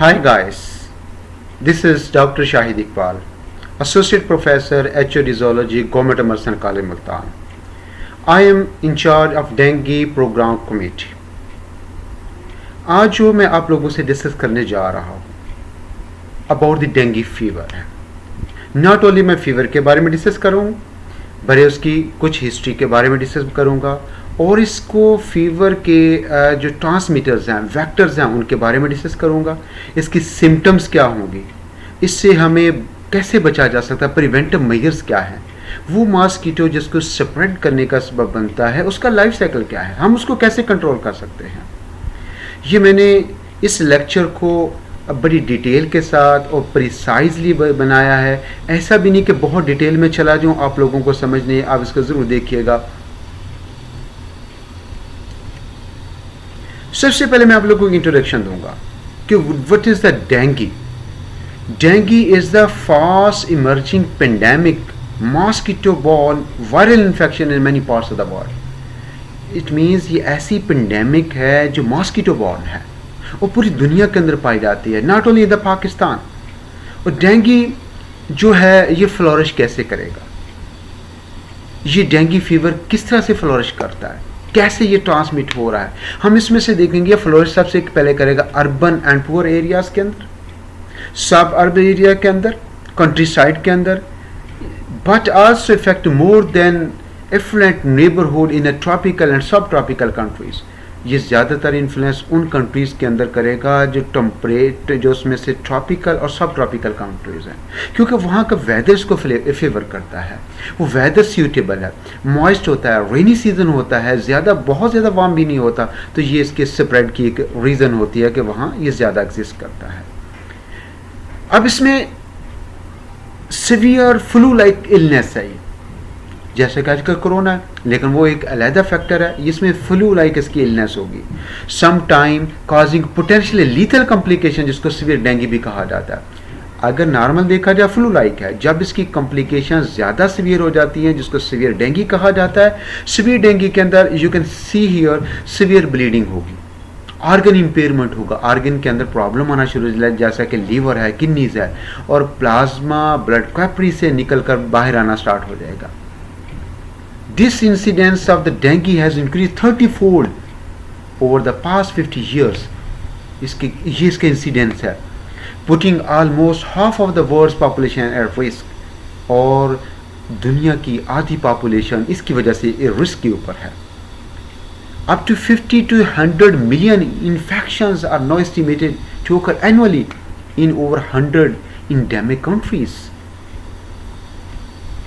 Hi guys, this is Dr. Shahid Iqbal, Associate Professor HOD Zoology, Government Emerson College Multan. I am in charge of Dengue Program Committee. आज जो मैं आप लोगों से discuss करने जा रहा हूँ अबाउट द डेंगू फीवर है। नॉट ओनली मैं फीवर के बारे में डिस्कस करूँ बल्कि उसकी कुछ हिस्ट्री के बारे में डिस्कस करूँगा और इसको फीवर के जो ट्रांसमीटर्स हैं, वेक्टर्स हैं, उनके बारे में डिस्कस करूँगा। इसकी सिम्टम्स क्या होंगी, इससे हमें कैसे बचा जा सकता है, प्रिवेंटिव मेजर्स क्या हैं, वो मॉस्किटो जिसको स्प्रेड करने का सबब बनता है उसका लाइफ साइकिल क्या है, हम उसको कैसे कंट्रोल कर सकते हैं। ये मैंने इस लेक्चर को बड़ी डिटेल के साथ और प्रिसाइजली बनाया है। ऐसा भी नहीं कि बहुत डिटेल में चला जाऊँ आप लोगों को समझने, आप इसको ज़रूर देखिएगा। सबसे पहले मैं आप लोगों को इंट्रोडक्शन दूंगा कि what is the dengue. Dengue is the fast emerging pandemic mosquito borne viral infection in many parts of the world. It means ये ऐसी पेंडेमिक है जो मॉस्किटो बॉर्न है और पूरी दुनिया के अंदर पाई जाती है, not only in the Pakistan. और डेंगू जो है ये फ्लोरिश कैसे करेगा, ये डेंगू फीवर किस तरह से फ्लोरिश करता है, कैसे ये ट्रांसमिट हो रहा है, हम इसमें से देखेंगे। फ्लोरिश सबसे पहले करेगा अर्बन एंड पुअर एरियाज के अंदर, सब अर्बन एरिया के अंदर, कंट्री साइड के अंदर, but also effect more than affluent neighbourhood in tropical and subtropical countries. ये ज़्यादातर इन्फ्लुएंस उन कंट्रीज़ के अंदर करेगा जो टेम्परेट, जो उसमें से ट्रॉपिकल और सब ट्रॉपिकल कंट्रीज़ हैं, क्योंकि वहाँ का वेदर इसको फेवर करता है। वो वेदर सूटेबल है, मॉइस्ट होता है, रेनी सीजन होता है, बहुत ज़्यादा वार्म भी नहीं होता, तो ये इसके स्प्रेड की एक रीज़न होती है कि वहाँ ये ज़्यादा एग्जिस्ट करता है। अब इसमें सीवियर फ्लू लाइक इलनेस है, जैसे कि आजकल कोरोना है, लेकिन वो एक अलहदा फैक्टर है, इसमें फ्लू लाइक इसकी इलनेस होगी, some time causing potentially lethal complication, जिसको सीवियर डेंगू भी कहा जाता है। अगर नॉर्मल देखा जाए फ्लू लाइक है, जब इसकी कॉम्प्लिकेशन ज़्यादा सीवियर हो जाती हैं जिसको सीवियर डेंगू कहा जाता है। सीवियर डेंगू के अंदर you can see here severe bleeding होगी, ऑर्गन इम्पेयरमेंट होगा, ऑर्गन के अंदर प्रॉब्लम आना शुरू हो जाए, जैसा कि लीवर है, किडनीज है, और प्लाज्मा ब्लड कैपरी से निकल कर बाहर आना स्टार्ट हो जाएगा। This incidence of the dengue has increased 30-fold over the past 50 years. ये इसका इंसिडेंस है, putting almost half of the world's population at risk. और दुनिया की आधी पॉपुलेशन इसकी वजह से रिस्क के ऊपर है। Up to 50 to 100 million infections are now estimated to occur annually in over 100 endemic countries.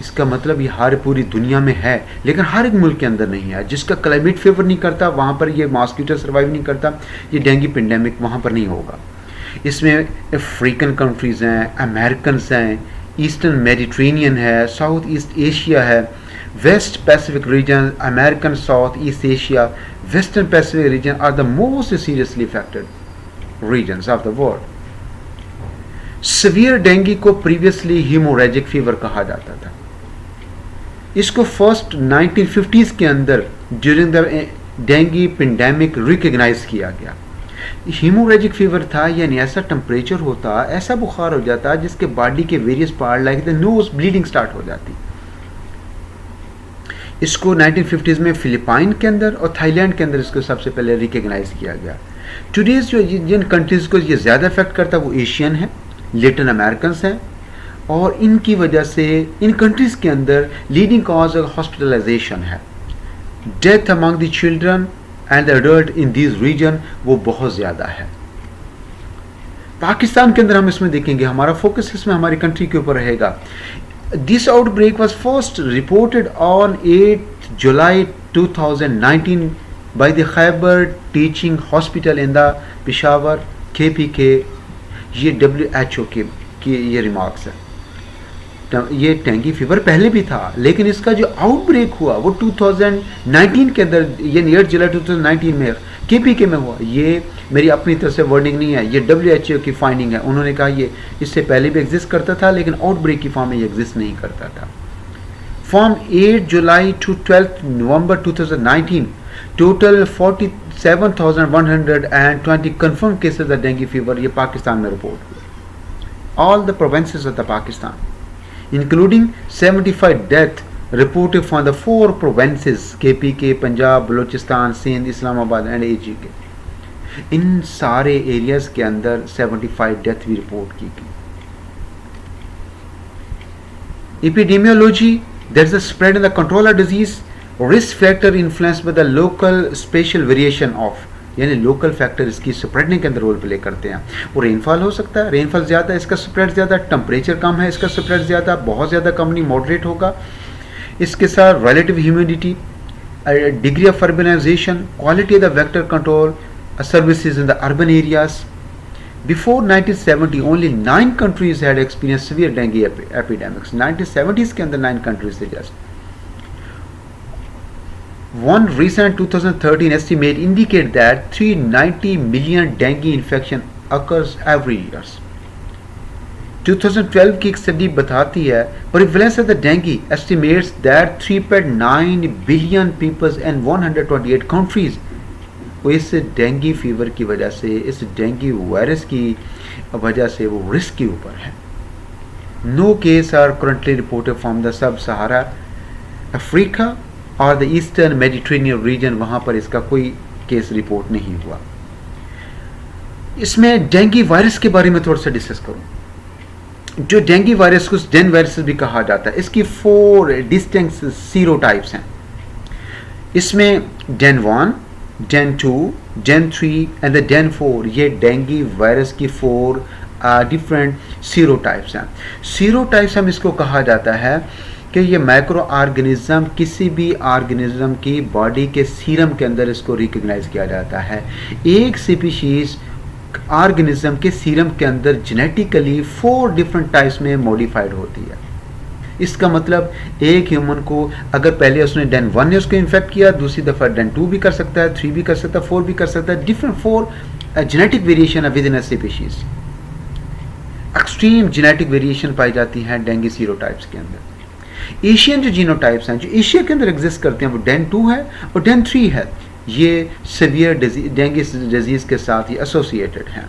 इसका मतलब ये हर पूरी दुनिया में है, लेकिन हर एक मुल्क के अंदर नहीं है। जिसका क्लाइमेट फेवर नहीं करता वहाँ पर ये मॉस्किटो सर्वाइव नहीं करता, ये डेंगू पेंडेमिक वहाँ पर नहीं होगा। इसमें अफ्रीकन कंट्रीज़ हैं, अमेरिकन्स हैं, ईस्टर्न मेडिट्रेनियन है, साउथ ईस्ट एशिया है, West Pacific region, American South East Asia, Western Pacific region are the most seriously affected regions of the world. Severe dengue को प्रीवियसली हीमोरेजिक फीवर कहा जाता था। इसको first 1950s के अंदर during the dengue pandemic recognise किया गया। Haemorrhagic fever था, यानी ऐसा टेम्परेचर होता, ऐसा बुखार हो जाता जिसके बॉडी के various part like the nose bleeding start हो जाती। इसको 1950s में फिलिपाइन के अंदर और थाईलैंड के अंदर इसको सबसे पहले रिकग्नाइज किया गया। टुडेज जो जिन कंट्रीज़ को ये ज़्यादा इफेक्ट करता है वो एशियन है, लेटिन अमेरिकन्स हैं, और इनकी वजह से इन कंट्रीज़ के अंदर लीडिंग कॉज हॉस्पिटलाइजेशन है। Death among the children and the adult in this region वो बहुत ज़्यादा है। पाकिस्तान के अंदर हम इसमें देखेंगे, हमारा फोकस इसमें हमारी कंट्री के ऊपर रहेगा। This outbreak was first reported on 8 July 2019 by the Khyber teaching hospital in the Peshawar KPK। ये WHO की ये रिमार्क्स है। ये डेंगू फीवर पहले भी था, लेकिन इसका जो आउटब्रेक हुआ वो 2019 के अंदर, ये 8 जुलाई 2019 में KPK में हुआ। ये मेरी अपनी तरफ से वर्डिंग नहीं है, ये WHO की फाइंडिंग है। उन्होंने कहा ये इससे पहले भी एग्जिस्ट करता था, लेकिन आउटब्रेक की फॉर्म में ये एग्जिस्ट नहीं करता था। From 8 July to 12 November 2019 total 7,120 confirmed cases of dengue fever ये पाकिस्तान में रिपोर्ट हुए. All the provinces of the Pakistan, including 75 death reported from the 4 provinces KPK, Punjab, Balochistan, Sindh, Islamabad and AGK. इन सारे एरियाज के अंदर 75 डेथ भी रिपोर्ट की गई. Epidemiology, there is a spread in the control of disease. Risk factor influenced by the local spatial variation of, यानी local factor इसकी spreading के अंदर रोल प्ले करते हैं. वो रेनफॉल हो सकता है, रेनफॉल ज़्यादा है इसका स्प्रेड ज़्यादा, टेम्परेचर कम है इसका स्प्रेड ज़्यादा, बहुत ज़्यादा कम नहीं मॉडरेट होगा. इसके साथ relative humidity, degree of urbanisation, quality of the vector control services in the urban areas. Before 1970, only 9 countries had experienced severe dengue epidemics. 1970s के अंदर 9 countries थे just. One recent 2013 estimate indicate that 390 million dengue infection occurs every year. 2012 की एक study बताती है prevalence of the dengue estimates that 3.9 billion people in 128 countries. वो इस dinghy fever की वजह से, इस डेंगी वायरस की वजह से वो रिस्क के ऊपर है. No case are currently reported from the sub Saharan Africa और द ईस्टर्न मेडिटेरेनियन रीजन, वहाँ पर इसका कोई केस रिपोर्ट नहीं हुआ. इसमें डेंगी वायरस के बारे में थोड़ा सा डिस्कस करूँ. जो डेंगी वायरस को डेन वायरस भी कहा जाता है, इसकी 4 डिस्टिंक्ट सीरोटाइप्स हैं. इसमें den 1, den 2, den 3 and the den 4, ये डेंगी वायरस की 4 डिफरेंट सीरोटाइप्स हैं. सीरोटाइप्स हम इसको कहा जाता है कि ये माइक्रो ऑर्गेनिज्म किसी भी ऑर्गेनिज्म की बॉडी के सीरम के अंदर इसको रिकग्नाइज किया जाता है. एक स्पीशीज ऑर्गेनिज्म के सीरम के अंदर जेनेटिकली 4 डिफरेंट टाइप्स में मॉडिफाइड होती है. इसका मतलब एक ह्यूमन को अगर पहले उसने डेन 1 ने उसको इन्फेक्ट किया, दूसरी दफ़ा डेन 2 भी कर सकता है, 3 भी कर सकता है, 4 भी कर सकता है. Different 4 genetic variation within a species. Extreme genetic variation पाई जाती है डेंगी सीरोटाइप्स के अंदर. एशियन जो जीनोटाइप्स हैं जो एशिया के अंदर एग्जिस्ट करते हैं वो डेन 2 है और डेन 3 है. ये सीवियर डेंगी डिजीज़ के साथ ये एसोसिएटेड हैं.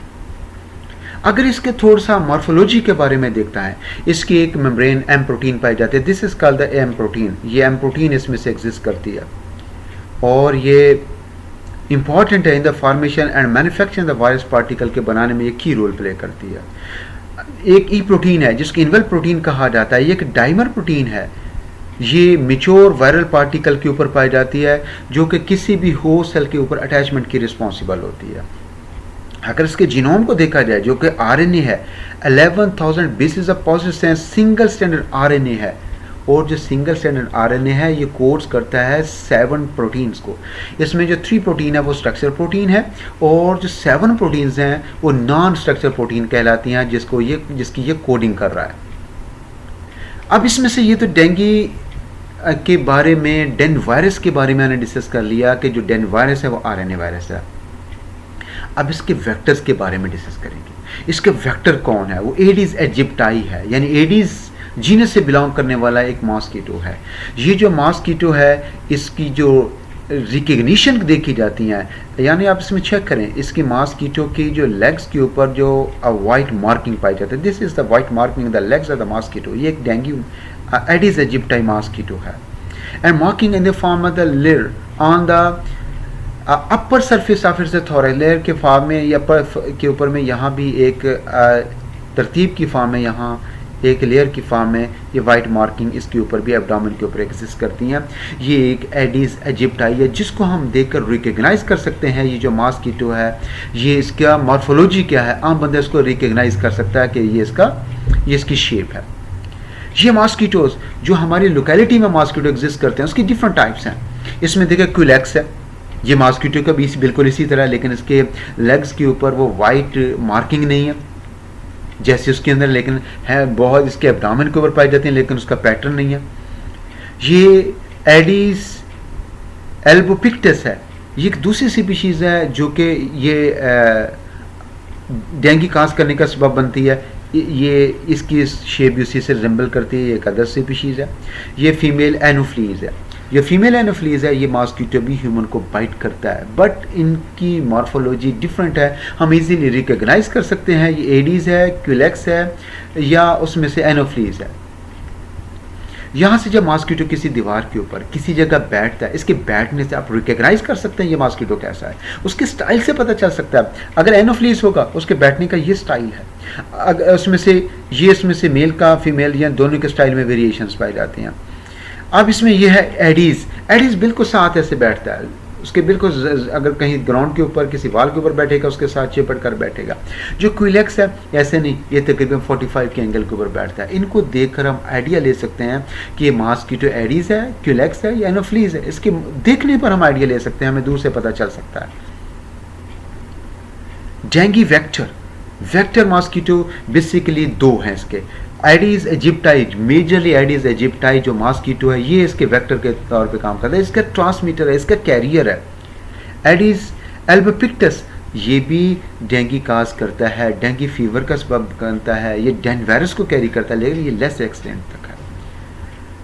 अगर इसके थोड़ा सा मॉर्फोलॉजी के बारे में देखता है, इसकी एक मेम्ब्रेन एम प्रोटीन पाई जाती है. This is called the M protein. ये एम प्रोटीन इसमें से एग्जिस्ट करती है और ये इंपॉर्टेंट है in the formation and manufacturing the virus particle के बनाने में ये की रोल प्ले करती है. एक ई प्रोटीन है जिसको इनवेल प्रोटीन कहा जाता है. ये एक डाइमर प्रोटीन है. ये मिच्योर वायरल पार्टिकल के ऊपर पाई जाती है जो कि किसी भी होस्ट सेल के ऊपर अटैचमेंट की रिस्पॉन्सिबल होती है. अगर इसके जीनोम को देखा जाए जो कि आरएनए है, 11,000 basis of positive single standard RNA है. और जो सिंगल स्टैंडर्ड आरएनए है ये कोड्स करता है 7 प्रोटीन्स को. इसमें जो 3 प्रोटीन है वो स्ट्रक्चर प्रोटीन है और जो 7 प्रोटीन्स हैं वो नॉन स्ट्रक्चर प्रोटीन कहलाती हैं जिसकी ये कोडिंग कर रहा है. अब इसमें से ये तो डेंगी के बारे में, डेन वायरस के बारे में मैंने डिस्कस कर लिया कि जो डेन वायरस है वो आरएनए वायरस है. अब इसके वेक्टर्स के बारे में डिस्कस करेंगे. इसके वेक्टर कौन है? वो एडिस एजिप्टाई है, यानी एडिस जीनस से बिलोंग करने वाला एक मॉस्किटो है. ये जो मॉस्किटो है इसकी जो रिकग्निशन देखी जाती हैं, यानी आप इसमें चेक करें इसकी मॉस्किटो की जो लेग्स के ऊपर जो वाइट मार्किंग पाई जाती है, this is the white marking the legs of the mosquito. ये एक डेंगू एडिस एजिप्टाई मॉस्किटो है. And marking in the form of the layer on the upper surface of its thorax. Layer के form में या के ऊपर में यहाँ भी एक तरतीब की फॉर्म में, यहाँ एक लेयर की फॉर्म में ये वाइट मार्किंग इसके ऊपर भी एब्डोमेन के ऊपर एग्जिस्ट करती हैं. ये एक एडिस एजिप्टाई है जिसको हम देखकर रिकग्नाइज कर सकते हैं. ये जो मॉस्किटो है ये इसका मॉर्फोलॉजी क्या है, आम बंदा इसको रिकग्नाइज कर सकता है कि ये इसकी शेप है. ये मॉस्किटोज जो हमारी लोकेलिटी में मॉस्किटो एग्जिस्ट करते हैं उसकी डिफरेंट टाइप्स हैं. इसमें देखिए क्यूलेक्स है, ये मॉस्किटो का भी बिल्कुल इसी तरह, लेकिन इसके लेग्स के ऊपर वो वाइट मार्किंग नहीं है जैसे उसके अंदर, लेकिन है बहुत इसके एब्डोमेन के ऊपर पाई जाती हैं लेकिन उसका पैटर्न नहीं है. ये एडिस एल्बोपिक्टस है, ये एक दूसरी स्पीशीज है जो कि ये डेंगू काज करने का सबब बनती है. ये इसकी शेप भी उसी से रिजेंबल करती है. एक अदर स्पीशीज है, ये फीमेल एनोफ्लीज है. जो फीमेल एनोफ्लीज है ये मॉस्किटो भी ह्यूमन को बाइट करता है, बट इनकी मॉर्फोलॉजी डिफरेंट है। हम इजीली रिकॉग्नाइज कर सकते हैं ये एडीज है, क्यूलेक्स है, या उसमें से एनोफ्लीज है। यहाँ से जब मॉस्किटो किसी दीवार के ऊपर किसी जगह बैठता है, इसके बैठने से आप रिकॉग्नाइज कर सकते हैं ये मॉस्किटो कैसा है, उसके स्टाइल से पता चल सकता है। अगर एनोफ्लीज होगा उसके बैठने का ये स्टाइल है, अगर इसमें से मेल का फीमेल या दोनों के स्टाइल में वेरिएशंस पाए जाते हैं। अब इसमें यह है एडीज बिल्कुल साथ ऐसे बैठता है, उसके बिल्कुल अगर कहीं ग्राउंड के ऊपर किसी वाल के ऊपर बैठेगा उसके साथ चिपट कर बैठेगा। जो क्यूलेक्स है ऐसे नहीं, ये तकरीबन 45 के एंगल के ऊपर बैठता है। इनको देखकर हम आइडिया ले सकते हैं कि ये मॉस्किटो एडीज है, क्यूलेक्स है या एनोफ्लीज है। इसके देखने पर हम आइडिया ले सकते हैं, हमें दूर से पता चल सकता है। डेंगू वेक्टर मॉस्किटो बेसिकली दो हैं इसके, Aedes aegypti, majorly Aedes aegypti जो मॉस्किटो है ये इसके वेक्टर के तौर पे काम करता है, इसका ट्रांसमीटर है, इसका कैरियर है। एडीज एल्बोपिक्टस ये भी डेंगू काज करता है, डेंगू फीवर का सबब बनता है, ये डेंगू वायरस को कैरी करता है, लेकिन ये लेस एक्सटेंट तक है।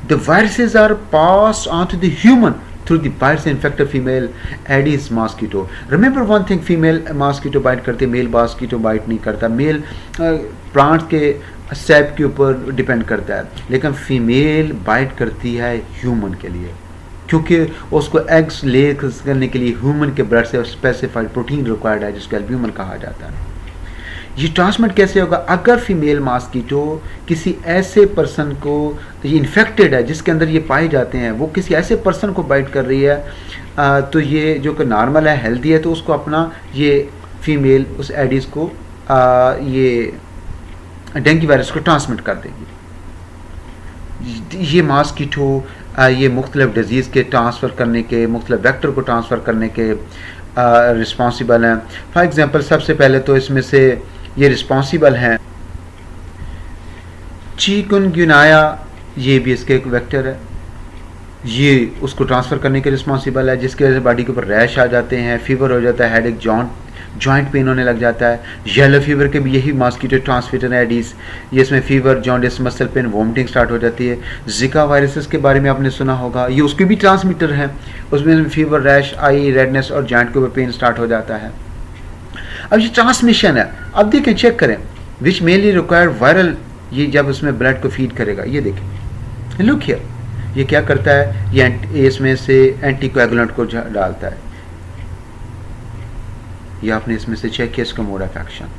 The viruses are passed on to the human through the bites infected female Aedes mosquito. Remember one thing, female mosquito bite करते, मेल मॉस्किटो बाइट नहीं करता। मेल प्लांट के सेप के ऊपर डिपेंड करता है, लेकिन फीमेल बाइट करती है ह्यूमन के लिए, क्योंकि उसको एग्स ले करने के लिए ह्यूमन के ब्लड से स्पेसिफाइड प्रोटीन रिक्वायर्ड है जिसको एल्ब्यूमिन कहा जाता है। ये ट्रांसमिट कैसे होगा? अगर फीमेल मॉस्किटो किसी ऐसे पर्सन को ये इन्फेक्टेड है जिसके अंदर ये पाए जाते हैं, वो किसी ऐसे पर्सन को बाइट कर रही है, तो ये जो कि नॉर्मल है, हेल्दी है, तो उसको अपना ये फीमेल उस एडीज को ये डेंगू वायरस को ट्रांसमिट कर देगी। ये मॉस्किटो ये मुख्तलिफ डिजीज़ के ट्रांसफ़र करने के, मुख्तलिफ वेक्टर को ट्रांसफ़र करने के रिस्पॉन्सिबल हैं। फॉर एग्ज़ाम्पल सबसे पहले तो इसमें से ये रिस्पॉन्सिबल हैं चिकुनगुनिया, ये भी इसके एक वेक्टर है, ये उसको ट्रांसफ़र करने के रिस्पॉन्सिबल है, जिसकी वजह से बॉडी के ऊपर रैश आ जाते हैं, फीवर हो जाता है, हेडेक, जॉइंट पेन होने लग जाता है। येलो फीवर के भी यही मॉस्किटो ट्रांसमिटर है एडीज, ये इसमें fever, jaundice, muscle pain, vomiting start हो जाती है। जिका वायरसेस के बारे में आपने सुना होगा, ये उसके भी ट्रांसमिटर है, उसमें फीवर, रैश, आई, रेडनेस और जॉइंट के ऊपर पेन स्टार्ट हो जाता है। अब ये ट्रांसमिशन है, अब देखें, चेक करें, विच मेनली रिक्वायर्ड वायरल, ये जब उसमें ब्लड को फीड करेगा, ये देखें, लुक हियर, ये क्या करता है, ये इसमें से एंटीकोएगुलेंट को डालता है। ये आपने इसमें से चेक किया इसका मोड ऑफ एक्शन,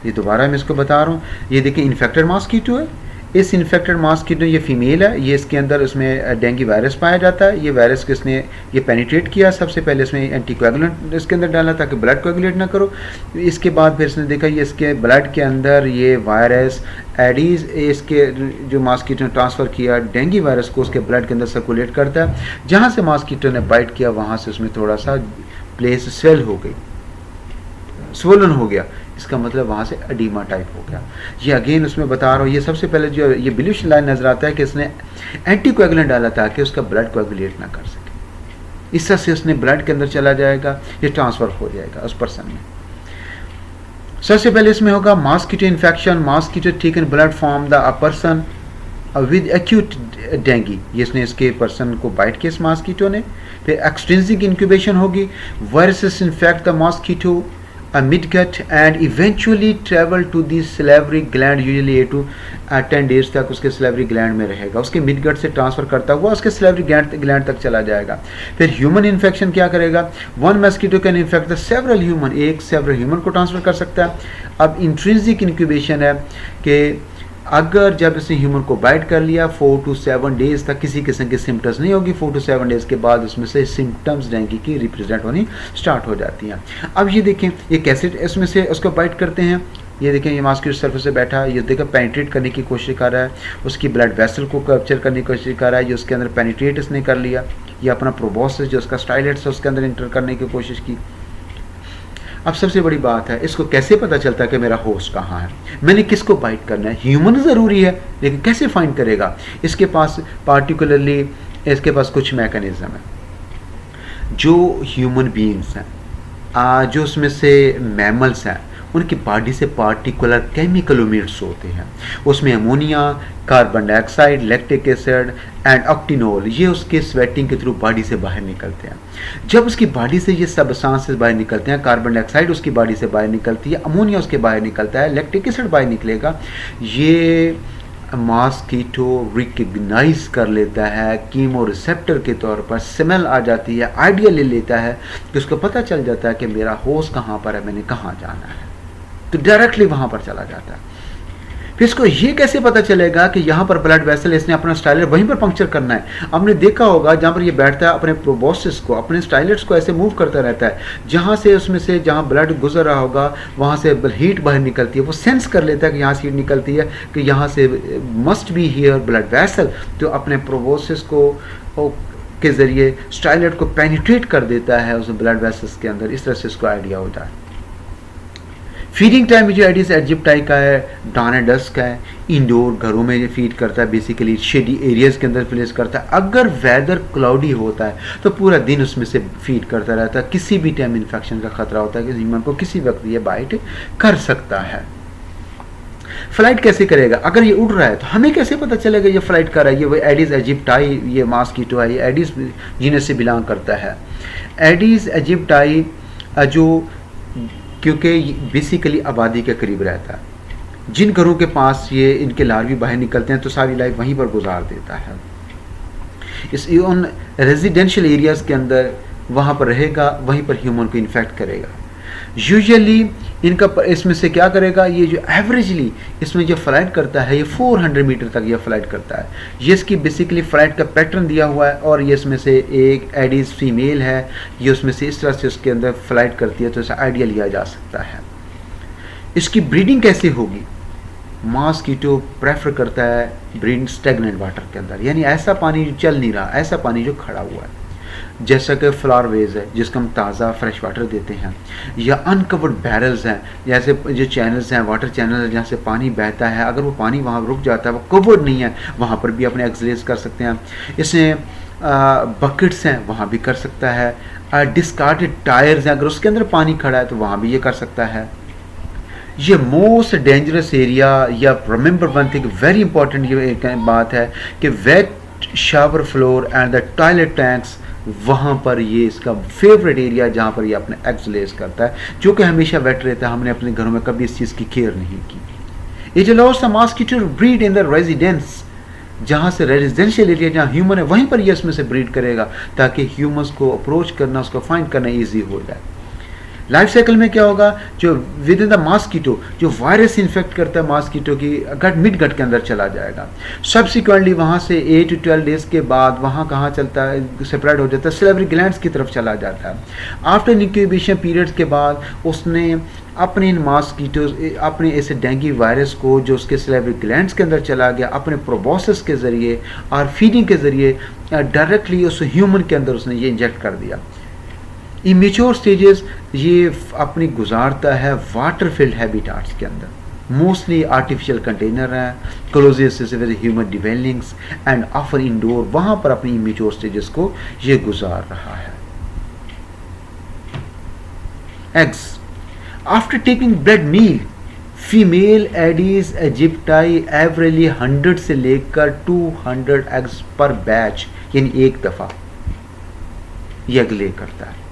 ये दोबारा मैं इसको बता रहा हूँ। ये देखिए इन्फेक्टेड मॉस्किटो है, इस इन्फेक्टेड मॉस्किटो ये फीमेल है, ये इसके अंदर उसमें डेंगू वायरस पाया जाता है। ये वायरस किसने ये पेनिट्रेट किया, सबसे पहले इसमें एंटीकोएगुलेंट इसके अंदर डाला ताकि ब्लड कोएगुलेट ना करो। इसके बाद फिर इसने देखा ये इसके ब्लड के अंदर ये वायरस एडीज, इसके जो मॉस्किटो ने ट्रांसफ़र किया डेंगू वायरस को, उसके ब्लड के अंदर सर्कुलेट करता है। जहाँ से मॉस्किटो ने बाइट किया वहाँ से उसमें थोड़ा सा प्लेस स्वेल हो गई, स्वोलन हो गया, इसका मतलब वहाँ से एडीमा टाइप हो गया। ये अगेन उसमें बता रहा हूँ, ये सबसे पहले जो ये ब्लूइश लाइन नजर आता है कि इसने एंटीकोएगुलेंट डाला ताकि उसका ब्लड कोएगुलेट ना कर सके, इस तरह से उसने ब्लड के अंदर चला जाएगा, ये ट्रांसफ़र हो जाएगा उस पर्सन में। सबसे पहले इसमें होगा mosquito infection, mosquito taken blood from the person with acute dengue, ये इसने इसके पर्सन को बाइट किया इस मॉस्किटो ने। फिर एक्सट्रिंसिक इंक्यूबेशन होगी, viruses infect the mosquito midgut and eventually travel to the salivary gland, usually 8 to 10 days तक उसके salivary gland में रहेगा, उसके midgut से ट्रांसफ़र करता हुआ उसके salivary gland तक चला जाएगा। फिर ह्यूमन इन्फेक्शन क्या करेगा, one mosquito can infect the several human, एक सेवरल ह्यूमन को ट्रांसफ़र कर सकता है। अब इंट्रिंसिक इंक्यूबेशन है कि अगर जब इसने ह्यूमन को बाइट कर लिया 4 to 7 डेज तक किसी किस्म के सिम्टम्स नहीं होगी, 4 to 7 डेज के बाद उसमें से सिम्टम्स डेंगू की रिप्रेजेंट होनी स्टार्ट हो जाती हैं। अब ये देखें ये कैसे इसमें से उसको बाइट करते हैं, ये देखें ये मॉस्किटो सरफेस से बैठा है, ये देखो पेनिट्रेट करने की कोशिश कर रहा है, उसकी ब्लड वेसल को कैप्चर करने की कोशिश कर रहा है, ये उसके अंदर पेनिट्रेट इसने कर लिया, ये अपना प्रोबोसिस जो उसका स्टाइलेट्स है उसके अंदर इंटर करने की कोशिश की। अब सबसे बड़ी बात है, इसको कैसे पता चलता है कि मेरा होस्ट कहाँ है, मैंने किसको बाइट करना है। ह्यूमन ज़रूरी है लेकिन कैसे फाइंड करेगा, इसके पास पार्टिकुलरली इसके पास कुछ मैकेनिज़्म है। जो ह्यूमन बीइंग्स हैं, जो उसमें से मैमल्स हैं, उनकी बॉडी से पार्टिकुलर केमिकलोमिड्स होते हैं, उसमें ammonia, carbon dioxide, lactic acid and octenol, ये उसके स्वेटिंग के थ्रू बॉडी से बाहर निकलते हैं। जब उसकी बॉडी से ये सब्सटेंसेस बाहर निकलते हैं, कार्बन डाइऑक्साइड उसकी बॉडी से बाहर निकलती है, अमोनिया उसके बाहर निकलता है, लैक्टिक एसिड बाहर निकलेगा, ये मॉस्किटो रिकग्नाइज कर लेता है, कीमो रिसेप्टर के तौर पर स्मेल आ जाती है, आइडिया ले लेता है कि उसको पता चल जाता है कि मेरा होस्ट कहाँ पर है, मैंने कहाँ जाना है, तो डायरेक्टली वहाँ पर चला जाता है। फिर इसको ये कैसे पता चलेगा कि यहाँ पर ब्लड वेसल, इसने अपना स्टाइलर वहीं पर पंक्चर करना है। आपने देखा होगा जहाँ पर ये बैठता है अपने प्रोबोसिस को, अपने स्टाइलर्स को ऐसे मूव करता रहता है, जहाँ से उसमें से जहाँ ब्लड गुजर रहा होगा वहाँ से हीट बाहर निकलती है, वो सेंस कर लेता है कि यहाँ से हीट निकलती है, कि यहाँ से must be here blood vessel, तो अपने प्रोबोसिस को के ज़रिए स्टाइलर को पेनिट्रेट कर देता है उस ब्लड वेसल्स के अंदर। इस तरह से उसको आइडिया होता है। फीडिंग टाइम जो एडिस एजिप्टाई का है, डॉन एंड डस्क है, इंडोर घरों में ये फीड करता है, बेसिकली शेडी एरियाज़ के अंदर प्लेस करता है। अगर वेदर क्लाउडी होता है तो पूरा दिन उसमें से फीड करता रहता है, किसी भी टाइम इन्फेक्शन का खतरा होता है कि ह्यूमन को किसी वक्त ये बाइट कर सकता है। फ्लाइट कैसे करेगा? अगर ये उड़ रहा है तो हमें कैसे पता चलेगा ये फ्लाइट कर रहा है? ये वो एडिस एजिप्टाई, ये मॉस्किटो है, ये एडिस जीनस से बिलोंग करता है। एडिस एजिप्टाई जो क्योंकि बेसिकली आबादी के करीब रहता है, जिन घरों के पास ये इनके लार्वी बाहर निकलते हैं तो सारी लाइफ वहीं पर गुजार देता है। इस उन रेजिडेंशियल एरियाज़ के अंदर वहाँ पर रहेगा, वहीं पर ह्यूमन को इन्फेक्ट करेगा। यूजुअली इनका इसमें से क्या करेगा, ये जो एवरेजली इसमें जो फ्लाइट करता है ये 400 मीटर तक ये फ्लाइट करता है। ये इसकी बेसिकली फ़्लाइट का पैटर्न दिया हुआ है, और ये इसमें से एक एडिस फीमेल है, ये उसमें से इस तरह से उसके अंदर फ्लाइट करती है, तो ऐसा आइडिया लिया जा सकता है। इसकी ब्रीडिंग कैसे होगी? मॉस्किटो प्रेफर करता है ब्रीडिंग स्टेगनेंट वाटर के अंदर, यानी ऐसा पानी जो चल नहीं रहा, ऐसा पानी जो खड़ा हुआ है, जैसा कि फ्लावर वेज है जिसको हम ताज़ा फ्रेश वाटर देते हैं, या अनकवर्ड बैरल्स हैं, जैसे जो चैनल्स हैं, वाटर चैनल है जहाँ से पानी बहता है, अगर वो पानी वहाँ रुक जाता है, वो कवर्ड नहीं है, वहाँ पर भी अपने एक्सलेस कर सकते हैं। इसमें बकेट्स हैं, वहाँ भी कर सकता है। डिस्कार्डेड टायर्स हैं, अगर उसके अंदर पानी खड़ा है तो वहाँ भी ये कर सकता है। ये मोस्ट डेंजरस एरिया, या remember one thing very important ये एक बात है कि wet shower floor and the toilet tanks, वहाँ पर ये इसका फेवरेट एरिया जहाँ पर ये अपने एग्स लेस करता है, जो कि हमेशा वेट रहता है। हमने अपने घरों में कभी इस चीज़ की केयर नहीं की। It allows the mosquito to breed in the residence, जहाँ से रेजिडेंशियल एरिया जहाँ ह्यूमन है वहीं पर ये इसमें से ब्रीड करेगा, ताकि ह्यूमन्स को अप्रोच करना, उसको फाइंड करना ईजी हो जाए। लाइफ साइकिल में क्या होगा, जो विद इन द मॉस्किटो जो वायरस इन्फेक्ट करता है मॉस्किटो की गट, मिड गट के अंदर चला जाएगा। सब्सिक्वेंटली वहाँ से 8 to 12 डेज़ के बाद वहाँ कहाँ चलता है, सेपरेट हो जाता है, सैलिवरी ग्लैंड्स की तरफ चला जाता है। आफ्टर इंक्यूबेशन पीरियड्स के बाद उसने अपने इन मॉस्किटो, अपने ऐसे डेंगू वायरस को जो उसके सैलिवरी ग्लैंड्स के अंदर चला गया, अपने प्रोबोसिस के ज़रिए और फीडिंग के ज़रिए डायरेक्टली उस ह्यूमन के अंदर उसने ये इंजेक्ट कर दिया। इमेच्योर स्टेजेस ये अपनी गुजारता है वाटर फिल्ड हैबिटाट्स के अंदर, मोस्टली आर्टिफिशियल कंटेनर हैं, closest with human dwellings and offer indoor, वहाँ पर अपनी इमेच्योर स्टेजेस को ये गुजार रहा है। Eggs after taking blood meal, female Aedes aegypti averagely 100 से लेकर 200 एग्स पर बैच, यानी एक दफ़ा ये एग ले करता है।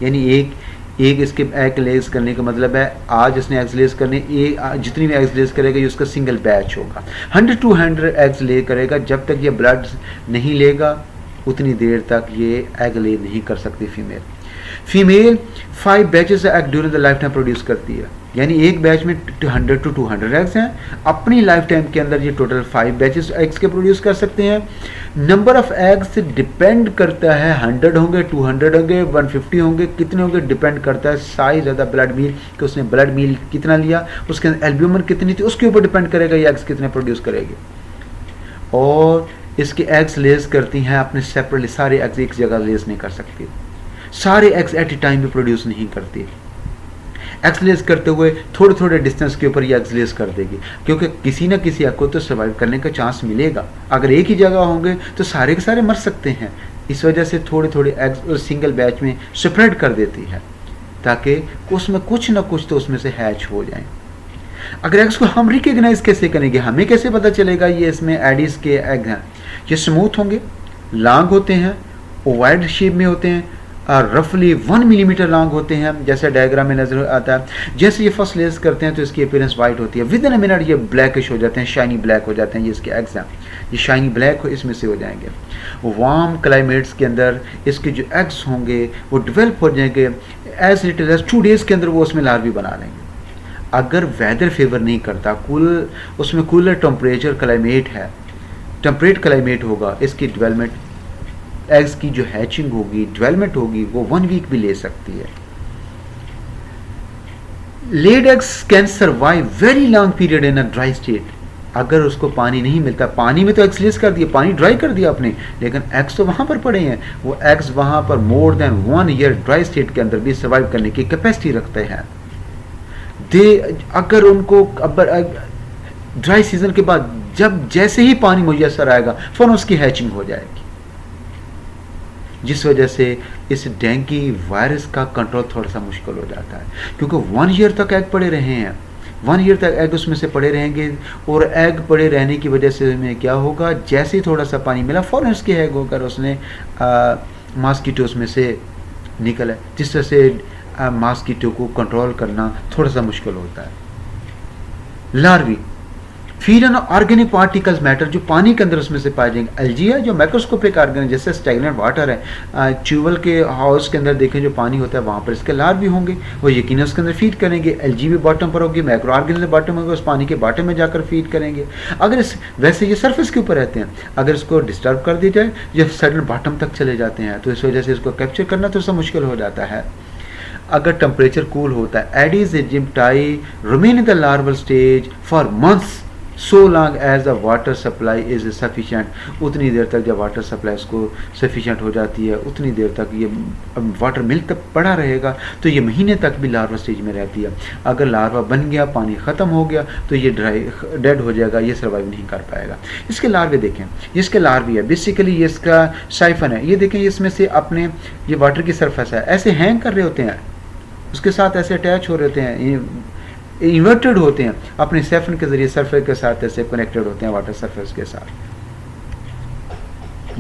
यानी एक इसके एग लेस करने का मतलब है आज इसने एग्स लेस करने, जितनी भी एग्स लेस करेगा ये उसका सिंगल बैच होगा। 100-200 एग्स ले करेगा। जब तक ये ब्लड नहीं लेगा उतनी देर तक ये एग ले नहीं कर सकती female 5 batches egg during the life time produce करती है, यानी एक बैच में 100-200 एग्स हैं। अपनी लाइफ टाइम के अंदर ये टोटल 5 बैचेस एग्स के प्रोड्यूस कर सकते हैं। नंबर ऑफ एग्स डिपेंड करता है, 100 होंगे, 200 होंगे, 150 होंगे, कितने होंगे डिपेंड करता है साइज ज़्यादा ब्लड मील कि उसने ब्लड मील कितना लिया, उसके अंदर एल्ब्यूमिन कितनी थी, उसके ऊपर डिपेंड करेगा ये एग्स कितने प्रोड्यूस करेगी। और इसके एग्स लेस करती हैं अपने सेपरेटली, सारे एग्स एक जगह लेस नहीं कर सकती, सारे एग्स एट ए टाइम भी प्रोड्यूस नहीं करती। एग्स लेस करते हुए थोड़े थोड़े डिस्टेंस के ऊपर ये एग्स लेस कर देगी, क्योंकि किसी ना किसी एग को तो सर्वाइव करने का चांस मिलेगा। अगर एक ही जगह होंगे तो सारे के सारे मर सकते हैं, इस वजह से थोड़े थोड़े एग्स सिंगल बैच में सेपरेट कर देती है। ताकि उसमें कुछ ना कुछ तो उसमें से हैच हो जाए। अगर एग्स को हम रिकग्नाइज कैसे करेंगे, हमें कैसे पता चलेगा ये इसमें एडिस के एग हैं? ये स्मूथ होंगे, लॉन्ग होते हैं, ओवाइड शेप में होते हैं, रफली 1 मिलीमीटर लॉन्ग होते हैं, जैसे डायग्राम में नजर आता है। जैसे ये फर्स्ट लेस करते हैं तो इसकी अपीयरेंस वाइट होती है, विद इन अ मिनट ये ब्लैकिश हो जाते हैं, शाइनी ब्लैक हो जाते हैं। ये इसके एग्स हैं, ये शाइनी ब्लैक हो इसमें से हो जाएंगे। वार्म क्लाइमेट्स के अंदर इसके जो एग्स होंगे वो डेवलप हो जाएंगे, एज लिटिल एज 2 डेज़ के अंदर वो उसमें लार्वी बना लेंगे। अगर वेदर फेवर नहीं करता, उसमें कूलर टेम्परेचर क्लाइमेट है, टेम्परेट क्लाइमेट होगा, इसकी डेवलपमेंट एग्स की जो हैचिंग होगी, डेवलपमेंट होगी, वो 1 वीक भी ले सकती है। Laid eggs can survive very long period in a dry state. अगर उसको पानी नहीं मिलता, पानी में तो एग्स लेस कर दिया, पानी ड्राई कर दिया आपने, लेकिन एग्स तो वहां पर पड़े हैं, वो एग्स वहां पर more than 1 year dry state के अंदर भी सर्वाइव करने की कैपेसिटी रखते हैं। अगर उनको ड्राई सीजन के बाद जब जैसे ही पानी मुयसर आएगा फौरन उसकी हैचिंग हो जाएगी, जिस वजह से इस डेंगू वायरस का कंट्रोल थोड़ा सा मुश्किल हो जाता है, क्योंकि 1 ईयर तक एग पड़े रहे हैं, 1 ईयर तक एग उसमें से पड़े रहेंगे। और एग पड़े रहने की वजह से में क्या होगा, जैसे ही थोड़ा सा पानी मिला फौरन उसके एग होकर उसने मॉस्किटोस में से निकला, जिस तरह से मॉस्किटो को कंट्रोल करना थोड़ा सा मुश्किल होता है। Larvae feed on organic particles matter, जो पानी के अंदर उसमें से पाए जाएंगे। एल्जी है जो माइक्रोस्कोपिक ऑर्गेनिक, जैसे स्टैग्नेंट वाटर है, ट्यूबवेल के हाउस के अंदर देखें जो पानी होता है वहाँ पर इसके लार्वी होंगे, वो यकीनन उसके अंदर फीड करेंगे। एल्जी भी बॉटम पर होगी, माइक्रो ऑर्गेनिक बॉटम होगा, उस पानी के बॉटम में जाकर फीड करेंगे। अगर वैसे ये सरफेस के ऊपर रहते हैं, अगर इसको डिस्टर्ब कर दी जाए ये सडन बॉटम तक चले जाते हैं, तो इस वजह से इसको कैप्चर करना थोड़ा सा मुश्किल हो जाता है। अगर टेम्परेचर कूल होता है, Aedes aegypti remain in the larval stage for months so long as the water supply is sufficient। उतनी देर तक जब वाटर सप्लाई उसको सफिशिएंट हो जाती है, उतनी देर तक ये वाटर मिल्क तक पड़ा रहेगा, तो ये महीने तक भी लार्वा स्टेज में रहती है। अगर लार्वा बन गया, पानी ख़त्म हो गया, तो ये डेड हो जाएगा, ये सर्वाइव नहीं कर पाएगा। इसके लार्वे देखें, इसके लार्वे है बेसिकली ये इसका साइफन है, ये देखें इसमें से अपने ये वाटर की सरफेस है, ऐसे हैंग कर रहे होते हैं, उसके साथ ऐसे अटैच हो रहे होते हैं, इन्वर्टेड होते हैं, अपने सेफन के जरिए सरफेस के साथ ऐसे कनेक्टेड होते हैं वाटर सरफेस के साथ।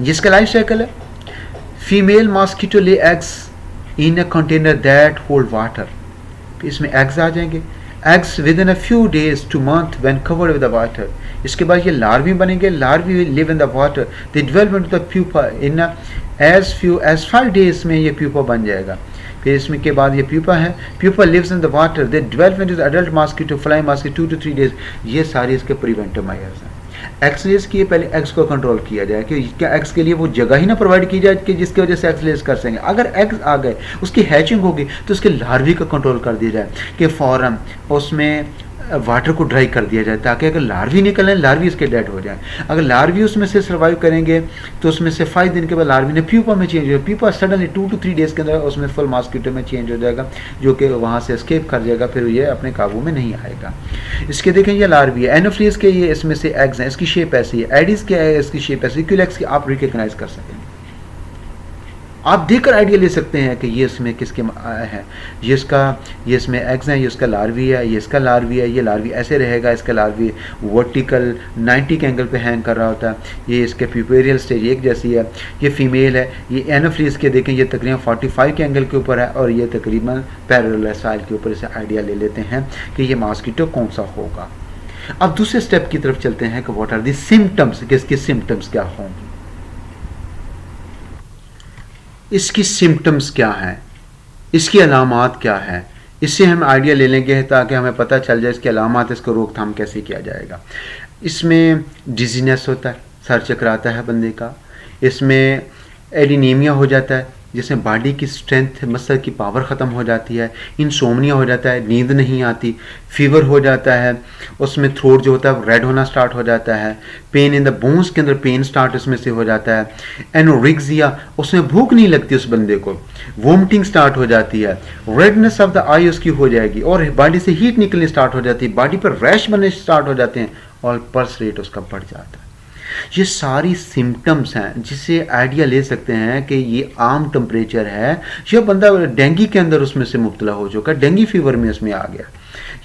जिसका लाइफ साइकिल है, female mosquito lay eggs in a container that hold water, इसमें एग्स आ जाएंगे, eggs within a few days to month when covered with the water. इसके बाद ये लार्वी बनेंगे, larvae will live in the water, the development of the pupa in as few as 5 days में ये pupa बन जाएगा। फिर इसमें के बाद ये प्यूपा है, pupa lives in the water, they develop into the adult mosquito, fly mosquito 2 to 3 days. ये सारी इसके प्रिवेंटिव मेजर्स हैं। एक्सलेस किए पहले एक्स को कंट्रोल किया जाए कि क्या एक्स के लिए वो जगह ही ना प्रोवाइड की जाए कि जिसकी वजह से एक्सलेस कर सकेंगे। अगर एक्स आ गए, उसकी हैचिंग होगी, तो उसके लार्वी का कंट्रोल कर दिया जाए कि फौरन उसमें वाटर को ड्राई कर दिया जाए, ताकि अगर लार्वी निकलें, लार्वी इसके डेड हो जाए। अगर लार्वी उसमें से सर्वाइव करेंगे तो उसमें से 5 दिन के बाद लार्वी ने प्यूपा में चेंज हो, प्यूपा सडनली 2 to 3 डेज के अंदर उसमें फुल मॉस्किटो में चेंज हो जाएगा, जो कि वहाँ से एस्केप कर जाएगा, फिर ये अपने काबू में नहीं आएगा। इसके देखें ये लार्वी है, एनोफ्लीज के ये इसमें से एग्स हैं, इसकी शेप ऐसी है, एडिस के है इसकी शेप ऐसी, क्यूलेक्स की आप रिकग्नाइज कर सकेंगे, आप देखकर आइडिया ले सकते हैं कि ये इसमें किसके है। ये इसमें एग्स हैं, ये इसका लार्वी है, ये इसका लार्वी है, ये लार्वी ऐसे रहेगा, इसका लार्वी वर्टिकल 90 के एंगल पे हैंग कर रहा होता है। ये इसके प्यूपेरियल स्टेज एक जैसी है, ये फीमेल है, ये एनोफ्लीज के देखें ये तकरीबन 45 के एंगल के ऊपर है, और ये तकरीबन पैरेलल साइल के ऊपर। इसे आइडिया ले लेते हैं कि ये मॉस्किटो कौन सा होगा। अब दूसरे स्टेप की तरफ चलते हैं कि व्हाट आर दी सिम्टम्स, कि इसके सिम्टम्स क्या होंगे, इसकी सिम्टम्स क्या हैं, इसकी अलामात क्या है, इससे हम आइडिया ले लेंगे ताकि हमें पता चल जाए इसके अलामात, इसको रोकथाम कैसे किया जाएगा। इसमें डिजीनेस होता है, सर चकराता है बंदे का, इसमें एडिनीमिया हो जाता है जिसमें बॉडी की स्ट्रेंथ, मसल की पावर ख़त्म हो जाती है, इंसोम्निया हो जाता है, नींद नहीं आती, फीवर हो जाता है, उसमें थ्रोट जो होता है रेड होना स्टार्ट हो जाता है, पेन इन द बोन्स के अंदर पेन स्टार्ट उसमें से हो जाता है, एनोरेक्सिया, उसमें भूख नहीं लगती उस बंदे को, वोमिटिंग स्टार्ट हो जाती है, रेडनेस ऑफ द आई उसकी हो जाएगी, और बॉडी से हीट निकलनी स्टार्ट हो जाती है, बॉडी पर रैश बनने स्टार्ट हो जाते हैं, और पल्स रेट उसका बढ़ जाता है। ये सारी सिम्टम्स हैं जिससे आइडिया ले सकते हैं कि ये आम टेम्परेचर है, यह बंदा डेंगू के अंदर उसमें से मुब्तला हो चुका, डेंगू फीवर में इसमें आ गया।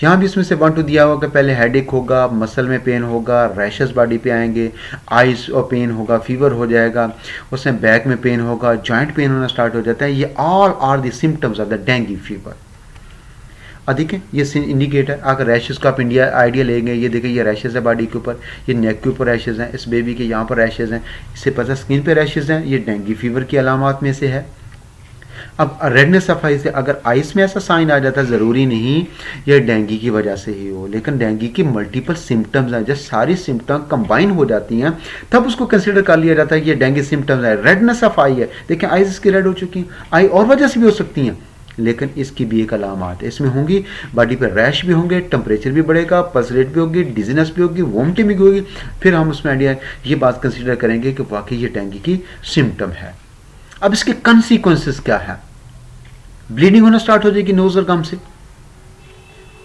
यहाँ भी इसमें से 1 2 दिया होगा कि पहले हेडेक होगा, मसल में पेन होगा, रैशेस बॉडी पे आएंगे, आइज और पेन होगा, फीवर हो जाएगा, उसमें बैक में पेन होगा, जॉइंट पेन होना स्टार्ट हो जाता है। ये all are the symptoms of the dengue fever. अधिक है ये इंडिकेटर। अगर रैशेस का आप इंडिया आइडिया लेंगे, ये देखिए ये रैशेस है बॉडी के ऊपर, ये नेक के ऊपर रैशेस हैं, इस बेबी के यहाँ पर रैशेस हैं, इससे पता स्किन पे रैशेस हैं, ये डेंगू फीवर की अलामत में से है। अब रेडनेस ऑफ आइज, अगर आइस में ऐसा साइन आ जाता है, ज़रूरी नहीं ये डेंगू की वजह से ही हो, लेकिन डेंगू की मल्टीपल सिम्टम्स हैं, जब सारी सिम्टम कंबाइन हो जाती हैं तब उसको कंसिडर कर लिया जाता है कि ये डेंगू सिम्टम्स है। रेडनेस ऑफ आई है, देखिए आइज इसकी रेड हो चुकी हैं, आई और वजह से भी हो सकती हैं, लेकिन इसकी भी एक अलामत है, इसमें होंगी बॉडी पर रैश भी होंगे, टेम्परेचर भी बढ़ेगा, पल्स रेट भी होगी, डिजीनेस भी होगी, वोमिटिंग भी होगी। फिर हम उसमें आइडिया ये बात कंसिडर करेंगे कि वाकई ये डेंगू की सिम्टम है। अब इसके कंसिक्वेंसेस क्या है? ब्लीडिंग होना स्टार्ट हो जाएगी नोज और गम से,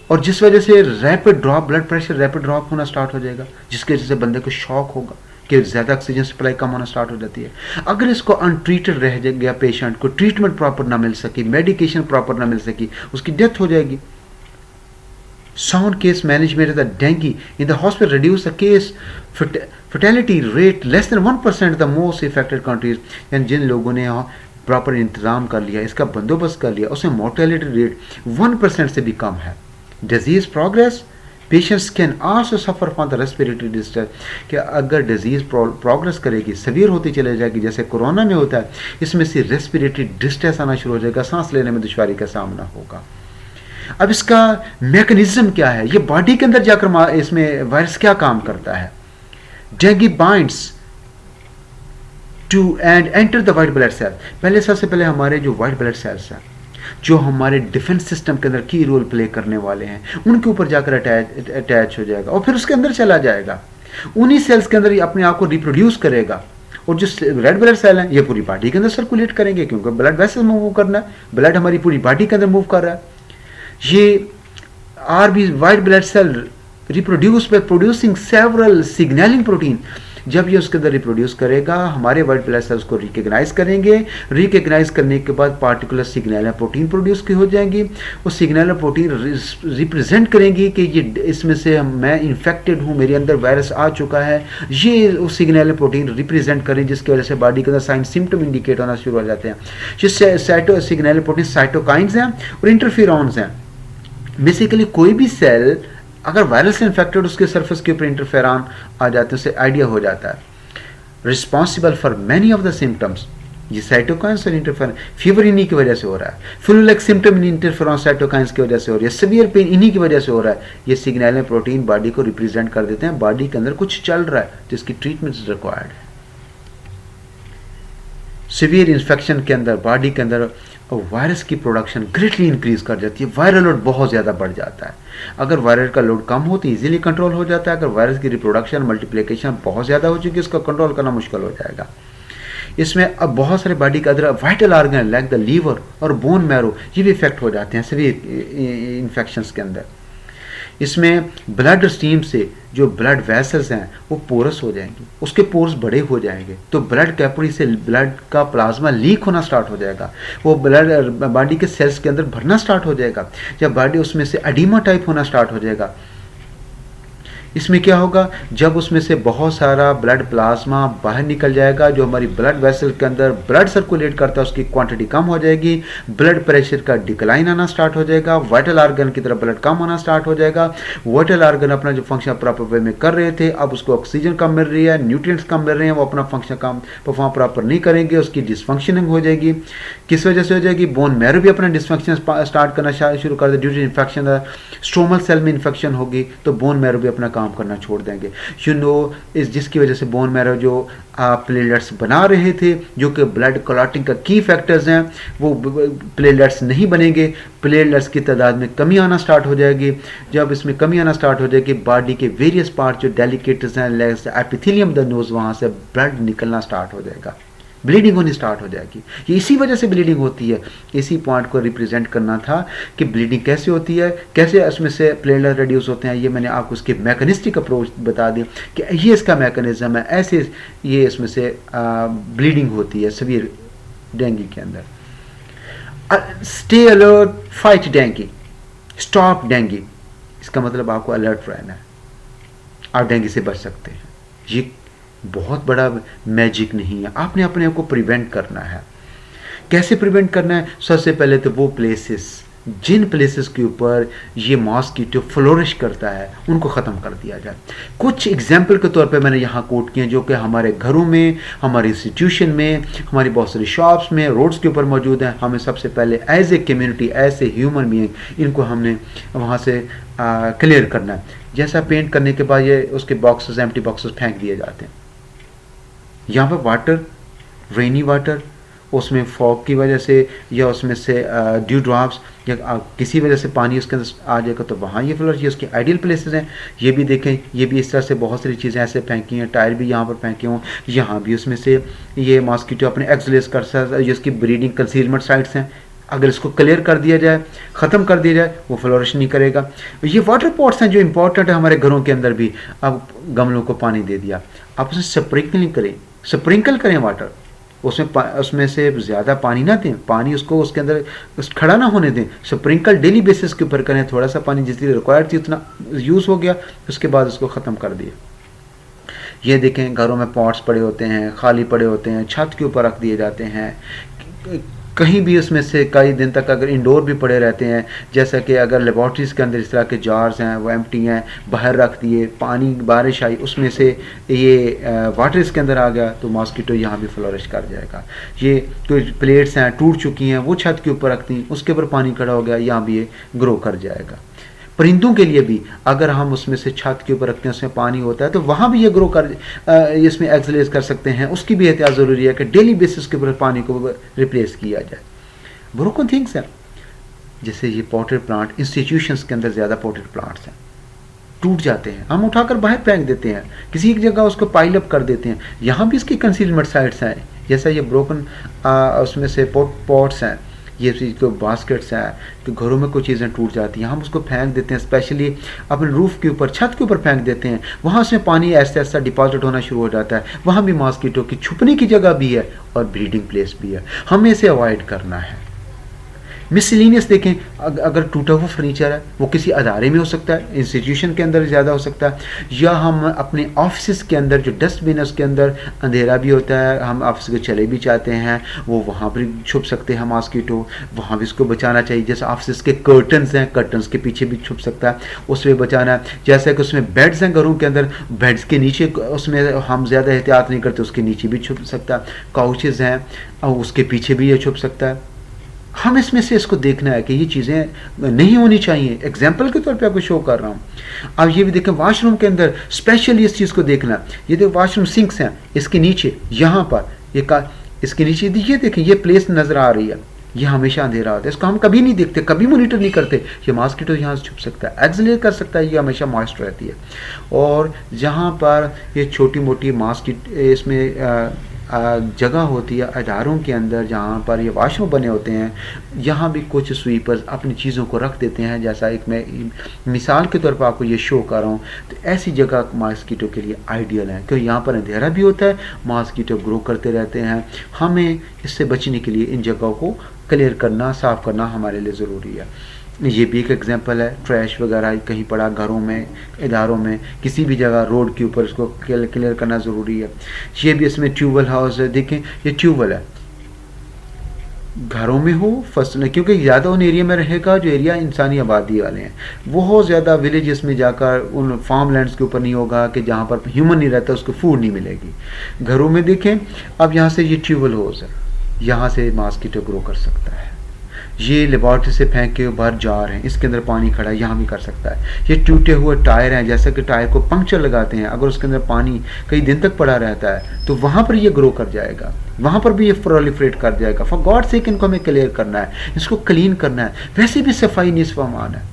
और जिस वजह से rapid drop, blood pressure rapid drop होना स्टार्ट हो जाएगा, जिसकी वजह से बंदे को शॉक होगा कि ज़्यादा ऑक्सीजन सप्लाई कम होना स्टार्ट हो जाती है। अगर इसको अनट्रीटेड रह गया, पेशेंट को ट्रीटमेंट प्रॉपर ना मिल सकी, मेडिकेशन प्रॉपर ना मिल सकी, उसकी डेथ हो जाएगी। Sound case management of the dengue in the hospital reduce the case fertility rate less than 1% the most affected countries. यानी जिन लोगों ने प्रॉपर इंतजाम कर लिया, इसका बंदोबस्त कर लिया, उसमें मोर्टेलिटी रेट 1% से भी कम है। Disease progress, patients can also suffer from the respiratory distress, कि अगर डिजीज़ प्रोग्रेस करेगी, सवियर होती चले जाएगी, जैसे कोरोना में होता है, इसमें से रेस्पिरेटरी डिस्ट्रेस आना शुरू हो जाएगा, सांस लेने में दुश्वारी का सामना होगा। अब इसका मैकेनिज्म क्या है, ये बॉडी के अंदर जाकर इसमें वायरस क्या काम करता है? Dengue binds to and enter the white blood cell. पहले सबसे पहले हमारे जो वाइट ब्लड सेल्स हैं, जो हमारे डिफेंस सिस्टम के अंदर की रोल प्ले करने वाले हैं, उनके ऊपर जाकर अटैच हो जाएगा और फिर उसके अंदर चला जाएगा, उन्हीं सेल्स के अंदर ही अपने आप को रिप्रोड्यूस करेगा। और जो रेड ब्लड सेल हैं, ये पूरी बॉडी के अंदर सर्कुलेट करेंगे, क्योंकि ब्लड वैसे मूव करना है, ब्लड हमारी पूरी बॉडी के अंदर मूव कर रहा है। ये are be white blood cell reproduce by producing several signalling protein. जब ये उसके अंदर रिप्रोड्यूस करेगा, हमारे वाइट ब्लड सेल्स को रिकग्नाइज करेंगे, रिकग्नाइज करने के बाद पार्टिकुलर सिग्नल प्रोटीन प्रोड्यूस की हो जाएंगी। वो सिग्नल प्रोटीन रिप्रेजेंट करेंगी कि ये इसमें से मैं इन्फेक्टेड हूँ, मेरे अंदर वायरस आ चुका है। ये उस सिग्नल प्रोटीन रिप्रेजेंट करें, जिसकी वजह से बॉडी के अंदर साइन सिम्टम इंडिकेट होना शुरू हो जाते हैं। जिससे सिग्नल प्रोटीन साइटोकाइंस हैं और इंटरफेरॉन्स हैं। बेसिकली कोई भी सेल अगर वायरस से इन्फेक्टेड, उसके सरफेस के ऊपर इंटरफेरॉन आ जाते हैं, उससे आइडिया हो जाता है। Responsible for many of the symptoms, ये साइटोकाइंस और इंटरफेरॉन, फीवर इन्हीं की वजह से हो रहा है, flu like symptom interferon cytokines की वजह से हो रही है, सीवियर पेन इन्हीं की वजह से हो रहा है। ये सिग्नल प्रोटीन बॉडी को रिप्रेजेंट कर देते हैं, बॉडी के अंदर कुछ चल रहा है जिसकी ट्रीटमेंट रिक्वायर्ड है। सीवियर इन्फेक्शन के अंदर बॉडी के अंदर वायरस की प्रोडक्शन ग्रेटली इंक्रीज कर जाती है, वायरल लोड बहुत ज़्यादा बढ़ जाता है। अगर वायरस का लोड कम हो तो इजीली कंट्रोल हो जाता है, अगर वायरस की रिप्रोडक्शन मल्टीप्लिकेशन बहुत ज़्यादा हो चुकी है, इसका कंट्रोल करना मुश्किल हो जाएगा। इसमें अब बहुत सारे बॉडी के अंदर vital organ like the liver और बोन मैरो, ये भी इफेक्ट हो जाते हैं सभी इन्फेक्शंस के अंदर। इसमें ब्लड स्ट्रीम से जो ब्लड वेसल्स हैं वो पोरस हो जाएंगे, उसके पोर्स बड़े हो जाएंगे, तो ब्लड कैपिलरी से ब्लड का प्लाज्मा लीक होना स्टार्ट हो जाएगा, वो ब्लड बॉडी के सेल्स के अंदर भरना स्टार्ट हो जाएगा। जब बॉडी उसमें से एडिमा टाइप होना स्टार्ट हो जाएगा, इसमें क्या होगा, जब उसमें से बहुत सारा ब्लड प्लाज्मा बाहर निकल जाएगा, जो हमारी ब्लड वेसल के अंदर ब्लड सर्कुलेट करता है उसकी क्वांटिटी कम हो जाएगी, ब्लड प्रेशर का डिक्लाइन आना स्टार्ट हो जाएगा, वाइटल आर्गन की तरफ ब्लड कम होना स्टार्ट हो जाएगा। वाइटल आर्गन अपना जो फंक्शन प्रॉपर वे में कर रहे थे, अब उसको ऑक्सीजन कम मिल रही है, न्यूट्रिएंट्स कम मिल रहे हैं, वो अपना फंक्शन कम परफॉर्म प्रॉपर नहीं करेंगे, उसकी डिसफंक्शनिंग हो जाएगी। किस वजह से हो जाएगी, बोन मैरो भी अपना डिसफंक्शन स्टार्ट करना शुरू कर दे, due to infection, stromal cell में इन्फेक्शन होगी तो बोन मैरो भी अपना काम करना छोड़ देंगे। इस जिसकी वजह से बोन मैरो जो प्लेटलेट्स बना रहे थे, जो कि ब्लड क्लॉटिंग का की फैक्टर्स हैं, वो प्लेटलेट्स नहीं बनेंगे, प्लेटलेट्स की तादाद में कमी आना स्टार्ट हो जाएगी। जब इसमें कमी आना स्टार्ट हो जाएगी, बॉडी के वेरियस पार्ट जो डेलिकेट्स हैं, एपिथेलियम द नोज, वहाँ से ब्लड निकलना स्टार्ट हो जाएगा, ब्लीडिंग होनी स्टार्ट हो जाएगी। ये इसी वजह से ब्लीडिंग होती है। इसी पॉइंट को रिप्रेजेंट करना था कि ब्लीडिंग कैसे होती है, कैसे उसमें से प्लेटलेट रिड्यूस होते हैं। ये मैंने आपको उसके मैकेनिस्टिक अप्रोच बता दिया कि ये इसका मैकेनिज्म है, ऐसे ये इसमें से ब्लीडिंग होती है सीवियर डेंगू के अंदर। Stay alert, fight dengue, stop dengue, इसका मतलब आपको अलर्ट रहना है, आप डेंगू से बच सकते हैं। ये बहुत बड़ा मैजिक नहीं है, आपने अपने आप को प्रिवेंट करना है। कैसे प्रिवेंट करना है? सबसे पहले तो वो प्लेसेस, जिन प्लेसेस के ऊपर ये मॉस्किटो फ्लोरिश करता है, उनको ख़त्म कर दिया जाए। कुछ एग्जाम्पल के तौर पे मैंने यहाँ कोट किए जो कि हमारे घरों में, हमारे इंस्टीट्यूशन में, हमारी बहुत सारी शॉप्स में, रोड्स के ऊपर मौजूद हैं। हमें सबसे पहले as a community, as a human being, इनको हमने वहाँ से क्लियर करना है। जैसा पेंट करने के बाद ये उसके बॉक्सेस, एम्प्टी बॉक्सेस फेंक दिए जाते हैं। यहाँ पर वाटर, रेनी वाटर, उसमें फॉग की वजह से या उसमें से ड्यू ड्रॉप्स या किसी वजह से पानी उसके अंदर आ जाएगा, तो वहाँ ये फ्लोर, ये उसके आइडियल प्लेसेस हैं। ये भी देखें, ये भी इस तरह से बहुत सारी चीज़ें ऐसे फेंकी हैं, टायर भी यहाँ पर फेंके हों, यहाँ भी उसमें से ये मॉस्किटो अपने एक्सलेस कर सकता है। ये उसकी ब्रीडिंग कंसीलमेंट साइट्स हैं, अगर इसको क्लियर कर दिया जाए, ख़त्म कर दिया जाए, वो फ्लोरिश नहीं करेगा। ये वाटर पॉट्स हैं जो इंपॉर्टेंट है हमारे घरों के अंदर भी। अब गमलों को पानी दे दिया, आप उसे स्प्रिंकलिंग करें, स्प्रिंकल करें वाटर, उसमें से ज़्यादा पानी ना दें, पानी उसको उसके अंदर खड़ा ना होने दें। स्प्रिंकल डेली बेसिस के ऊपर करें, थोड़ा सा पानी जितनी रिक्वायर्ड थी उतना यूज़ हो गया, उसके बाद उसको ख़त्म कर दिया। ये देखें, घरों में पॉट्स पड़े होते हैं, खाली पड़े होते हैं, छत के ऊपर रख दिए जाते हैं, कहीं भी उसमें से कई दिन तक अगर इंडोर भी पड़े रहते हैं, जैसा कि अगर लेबॉर्ट्रीज़ के अंदर इस तरह के जार्स हैं वो एम्प्टी हैं, बाहर रख दिए, पानी बारिश आई उसमें से ये वाटर इसके अंदर आ गया, तो मॉस्किटो यहाँ भी फ्लोरिश कर जाएगा। ये कुछ प्लेट्स हैं टूट चुकी हैं, वो छत के ऊपर रखती हैं, उसके ऊपर पानी खड़ा हो गया, यहाँ भी ये ग्रो कर जाएगा। परिंदों के लिए भी अगर हम उसमें से छत के ऊपर रखते हैं, उसमें पानी होता है, तो वहाँ भी ये ग्रो कर इसमें एक्सलेस कर सकते हैं। उसकी भी एहतियात ज़रूरी है कि डेली बेसिस के ऊपर पानी को रिप्लेस किया जाए। ब्रोकन थिंग्स हैं, जैसे ये पॉटेड प्लांट, इंस्टीट्यूशंस के अंदर ज़्यादा पॉटेड प्लांट्स हैं, टूट जाते हैं, हम उठाकर बाहर फेंक देते हैं, किसी एक जगह उसको पाइल अप कर देते हैं। यहाँ भी इसकी कंसीलमेंट साइट्स हैं, जैसा ये ब्रोकन उसमें से पॉट्स हैं, ये जो बास्केट्स हैं, तो घरों में कुछ चीज़ें टूट जाती हैं, हम उसको फेंक देते हैं, स्पेशली अपने रूफ़ के ऊपर, छत के ऊपर फेंक देते हैं, वहाँ से पानी ऐसा ऐसा डिपॉजिट होना शुरू हो जाता है। वहाँ भी मॉस्किटो की छुपने की जगह भी है और ब्रीडिंग प्लेस भी है, हमें इसे अवॉइड करना है। मिसलिनियस देखें, अगर टूटा हुआ फर्नीचर है, वो किसी अदारे में हो सकता है, इंस्टीट्यूशन के अंदर ज़्यादा हो सकता है, या हम अपने ऑफिस के अंदर जो डस्टबिन है उसके अंदर अंधेरा भी होता है, हम ऑफिस के चले भी चाहते हैं, वो वहाँ पर छुप सकते हैं मॉस्किटो, वहाँ भी इसको बचाना चाहिए। जैसे ऑफिस के कर्टन्स हैं, कर्टन्स के पीछे भी छुप सकता है, उसमें बचाना है। जैसे कि उसमें बेड्स हैं घरों के अंदर, बेड्स के नीचे उसमें हम ज़्यादा एहतियात नहीं करते, उसके नीचे भी छुप सकता है। काउचेज़ हैं और उसके पीछे भी ये छुप सकता है। हम इसमें से इसको देखना है कि ये चीज़ें नहीं होनी चाहिए। एग्जाम्पल के तौर पे आपको शो कर रहा हूँ। अब ये भी देखें, वॉशरूम के अंदर स्पेशली इस चीज़ को देखना। ये देखो वॉशरूम सिंक्स हैं, इसके नीचे यहाँ पर इसके नीचे ये देखें, ये प्लेस नज़र आ रही है, ये हमेशा अंधेरा होता है, इसको हम कभी नहीं देखते, कभी मॉनिटर नहीं करते। ये मॉस्किटो यहाँ से छुप सकता है, एक्सलेट कर सकता है, ये हमेशा मॉइस्ट रहती है। और जहाँ पर ये छोटी मोटी मॉस्किटो इसमें जगह होती है अदारों के अंदर, जहाँ पर ये वाशरूम बने होते हैं, यहाँ भी कुछ स्वीपर्स अपनी चीज़ों को रख देते हैं। जैसा एक मैं मिसाल के तौर पर आपको ये शो कर रहा हूँ, तो ऐसी जगह मॉस्किटो के लिए आइडियल है, क्योंकि यहाँ पर अंधेरा भी होता है, मॉस्किटो ग्रो करते रहते हैं। हमें इससे बचने के लिए इन जगहों को क्लियर करना, साफ़ करना हमारे लिए ज़रूरी है। ये भी एक एग्जांपल है, ट्रैश वगैरह कहीं पड़ा घरों में, इदारों में, किसी भी जगह रोड के ऊपर इसको क्लियर करना ज़रूरी है। ये भी इसमें ट्यूबवेल हाउस है, देखें ये ट्यूबवेल है, घरों में हो फसल, क्योंकि ज़्यादा उन एरिया में रहेगा जो एरिया इंसानी आबादी वाले हैं। बहुत ज़्यादा विलेजेस में जाकर उन फार्म लैंड्स के ऊपर नहीं होगा कि जहाँ पर ह्यूमन नहीं रहता, उसको फूड नहीं मिलेगी। घरों में देखें, अब यहाँ से ये ट्यूबवेल हाउस है, यहाँ से मॉस्किटो ग्रो कर सकता है। ये लेबॉर्ट्री से फेंक के बाहर जार हैं, इसके अंदर पानी खड़ा है, यहाँ भी कर सकता है। ये टूटे हुए टायर हैं, जैसे कि टायर को पंक्चर लगाते हैं, अगर उसके अंदर पानी कई दिन तक पड़ा रहता है तो वहाँ पर ये ग्रो कर जाएगा, वहाँ पर भी ये प्रोलिफरेट कर जाएगा। फॉर गॉड सेक इनको हमें क्लियर करना है, इसको क्लीन करना है। वैसे भी सफाई निस्फ अमान है,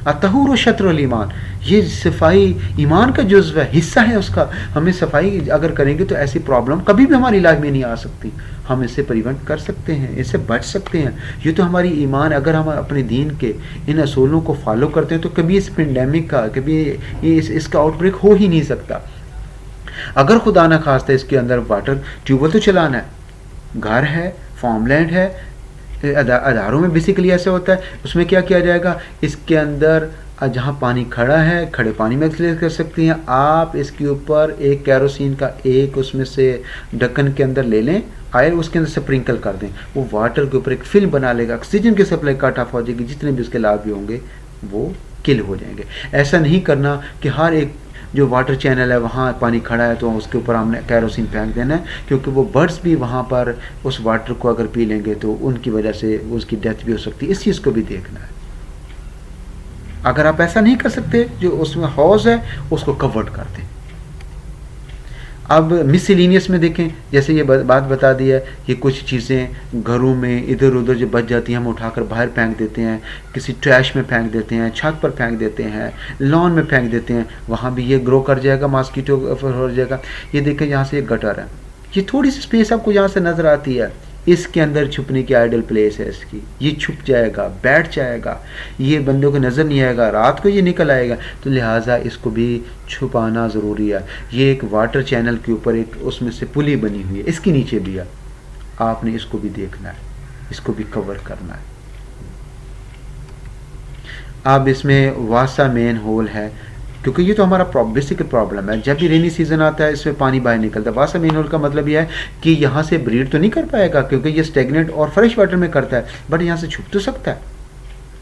अतहूर शत्रुल ईमान, ये सफाई ईमान का जुज़्व है, हिस्सा है उसका। हमें सफाई अगर करेंगे तो ऐसी प्रॉब्लम कभी भी हमारी लाइफ में नहीं आ सकती। हम इससे प्रिवेंट कर सकते हैं, इससे बच सकते हैं। ये तो हमारी ईमान, अगर हम अपने दीन के इन असूलों को फॉलो करते हैं तो कभी इस पेंडेमिक का, कभी इसका आउटब्रेक हो ही नहीं सकता। अगर खुदा ना खास्ता इसके अंदर वाटर ट्यूबवेल तो चलाना है, घर है, फार्मलैंड है, अदारों में बेसिकली ऐसे होता है, उसमें क्या किया जाएगा, इसके अंदर जहाँ पानी खड़ा है, खड़े पानी में एक्सरसाइज कर सकती हैं आप। इसके ऊपर एक कैरोसिन का एक उसमें से ढक्कन के अंदर ले लें आयल, उसके अंदर स्प्रिंकल कर दें, वो वाटर के ऊपर एक फिल्म बना लेगा, ऑक्सीजन की सप्लाई कट ऑफ हो जाएगी, जितने भी उसके लाभ भी होंगे वो किल हो जाएंगे। ऐसा नहीं करना कि हर एक जो वाटर चैनल है वहाँ पानी खड़ा है तो उसके ऊपर हमने कैरोसिन फेंक देना है, क्योंकि वो बर्ड्स भी वहाँ पर उस वाटर को अगर पी लेंगे तो उनकी वजह से उसकी डेथ भी हो सकती है। इस चीज़ को भी देखना है। अगर आप ऐसा नहीं कर सकते, जो उसमें हौज है उसको कवर्ड कर दें। अब मिसलिनियस में देखें, जैसे ये बात बता दी है, ये कुछ चीज़ें घरों में इधर उधर जो बच जाती हैं हम उठाकर बाहर फेंक देते हैं, किसी ट्रैश में फेंक देते हैं, छत पर फेंक देते हैं, लॉन में फेंक देते हैं, वहाँ भी ये ग्रो कर जाएगा, मॉस्किटो हो जाएगा। ये देखें यहाँ से एक गटर है, ये थोड़ी सी स्पेस आपको यहाँ से नज़र आती है, इसके अंदर छुपने की आइडियल प्लेस है इसकी। ये छुप जाएगा, बैठ जाएगा, ये बंदों को नज़र नहीं आएगा, रात को ये निकल आएगा, तो लिहाजा इसको भी छुपाना ज़रूरी है। ये एक वाटर चैनल के ऊपर एक उसमें से पुली बनी हुई है, इसके नीचे भी है, आपने इसको भी देखना है, इसको भी कवर करना है। अब इसमें वासा मेन होल है, क्योंकि ये तो हमारा बेसिक प्रॉब्लम है। जब भी रेनी सीजन आता है इसमें पानी बाहर निकलता है। वासा मेन होल का मतलब यह है कि यहाँ से ब्रीड तो नहीं कर पाएगा, क्योंकि ये स्टेगनेंट और फ्रेश वाटर में करता है, बट यहाँ से छुप तो सकता है।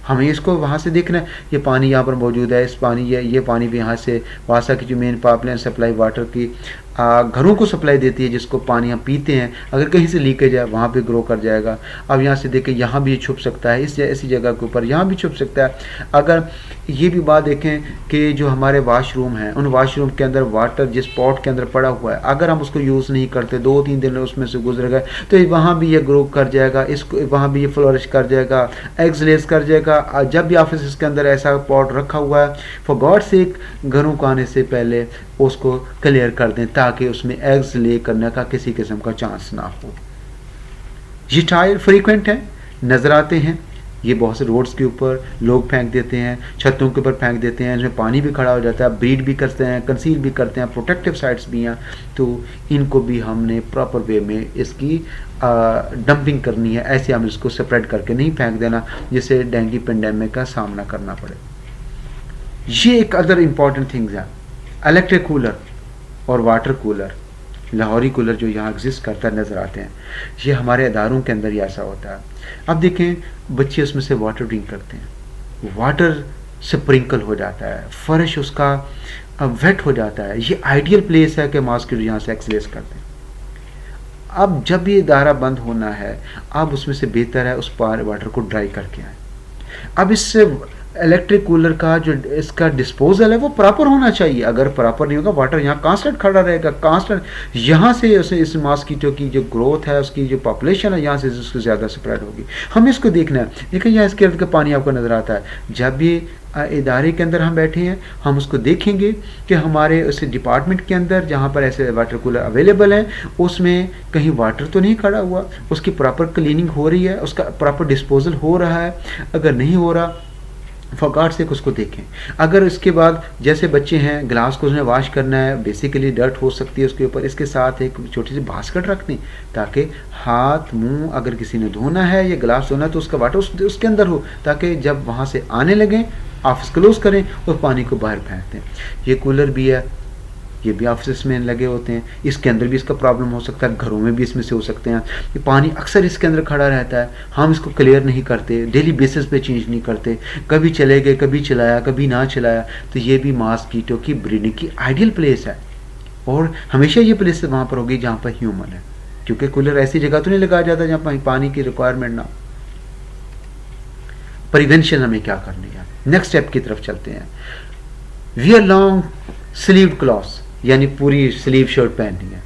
हमें इसको वहाँ से देखना है, ये पानी यहाँ पर मौजूद है, इस पानी ये पानी भी यहाँ से वासा की जो मेन पाइपलाइन सप्लाई वाटर की घरों को सप्लाई देती है, जिसको पानी हम पीते हैं, अगर कहीं से लीकेज है वहाँ पे ग्रो कर जाएगा। अब यहाँ से देखें, यहाँ भी छुप सकता है, ऐसी जगह के ऊपर यहाँ भी छुप सकता है। अगर ये भी बात देखें कि जो हमारे वाशरूम हैं, उन वाशरूम के अंदर वाटर जिस पॉट के अंदर पड़ा हुआ है, अगर हम उसको यूज़ नहीं करते, 2-3 दिन उसमें से गुजर गए, तो वहाँ भी ये ग्रो कर जाएगा, इसको वहाँ भी ये फ्लोरिश कर जाएगा, एग्स लेस कर जाएगा। जब भी ऑफिस के अंदर ऐसा पॉट रखा हुआ है, फॉर गॉड सेक घरों को आने से पहले उसको क्लियर कर दें, ताकि उसमें एग्स ले करने का किसी किस्म का चांस ना हो। ये टायर फ्रीक्वेंट है, नज़र आते हैं, ये बहुत से रोड्स के ऊपर लोग फेंक देते हैं, छतों के ऊपर फेंक देते हैं, इसमें पानी भी खड़ा हो जाता है, ब्रीड भी करते हैं, कंसील भी करते हैं, प्रोटेक्टिव साइट्स भी हैं, तो इनको भी हमने प्रॉपर वे में इसकी डंपिंग करनी है। ऐसे हम इसको स्प्रेड करके नहीं फेंक देना जिससे डेंगू पेंडेमिक का सामना करना पड़े। ये एक अदर इम्पॉर्टेंट थिंग्स है, इलेक्ट्रिक कूलर और वाटर कूलर, लाहौरी कूलर जो यहाँ एग्जिस्ट करता है, नज़र आते हैं। ये हमारे अदारों के अंदर ही ऐसा होता है। अब देखें, बच्चे उसमें से वाटर ड्रिंक करते हैं, वाटर स्प्रिंकल हो जाता है, फर्श उसका वेट हो जाता है। ये आइडियल प्लेस है कि मॉस्किटो यहाँ से एक्सलेस करते हैं। अब जब ये इदारा बंद होना है, अब उसमें से बेहतर है उस वाटर को ड्राई करके आए। अब इससे इलेक्ट्रिक कूलर का जो इसका डिस्पोजल है वो प्रॉपर होना चाहिए। अगर प्रॉपर नहीं होगा, वाटर यहाँ कांस्टेंट खड़ा रहेगा, कांस्टेंट यहाँ से उसे इस मॉस्किटो की जो ग्रोथ है, उसकी जो पॉपुलेशन है, यहाँ से उसको ज़्यादा स्प्रेड होगी। हमें इसको देखना है। देखिए यहाँ इसके अर्द का पानी आपको नज़र आता है। जब भी इदारे के अंदर हम बैठे हैं, हम उसको देखेंगे कि हमारे उस डिपार्टमेंट के अंदर जहाँ पर ऐसे वाटर कूलर अवेलेबल हैं, उसमें कहीं वाटर तो नहीं खड़ा हुआ, उसकी प्रॉपर क्लीनिंग हो रही है, उसका प्रॉपर डिस्पोजल हो रहा है। अगर नहीं हो रहा, फॉर गॉड सेक उसको देखें। अगर इसके बाद जैसे बच्चे हैं, ग्लास को उसने वॉश करना है, बेसिकली डर्ट हो सकती है उसके ऊपर, इसके साथ एक छोटी सी बास्केट रख दें, ताकि हाथ मुंह अगर किसी ने धोना है या ग्लास धोना है तो उसका वाटर उसके अंदर हो, ताकि जब वहाँ से आने लगें ऑफिस क्लोज करें और पानी को बाहर फेंक दें। ये कूलर भी है, ये भी ऑफिस में लगे होते हैं, इसके अंदर भी इसका प्रॉब्लम हो सकता है, घरों में भी इसमें से हो सकते हैं। ये पानी अक्सर इसके अंदर खड़ा रहता है, हम इसको क्लियर नहीं करते, डेली बेसिस पे चेंज नहीं करते, कभी चले गए, कभी चलाया, कभी ना चलाया, तो ये भी मॉस्किटो की ब्रीडिंग की आइडियल प्लेस है। और हमेशा ये प्लेस वहाँ पर होगी जहाँ पर ह्यूमन है, क्योंकि कूलर ऐसी जगह तो नहीं लगाया जाता जहाँ पर पानी की रिक्वायरमेंट ना। प्रिवेंशन हमें क्या करनी है, नेक्स्ट स्टेप की तरफ चलते हैं। वियर लॉन्ग स्लीव्ड क्लॉथ्स, यानी पूरी स्लीव शर्ट पहननी है,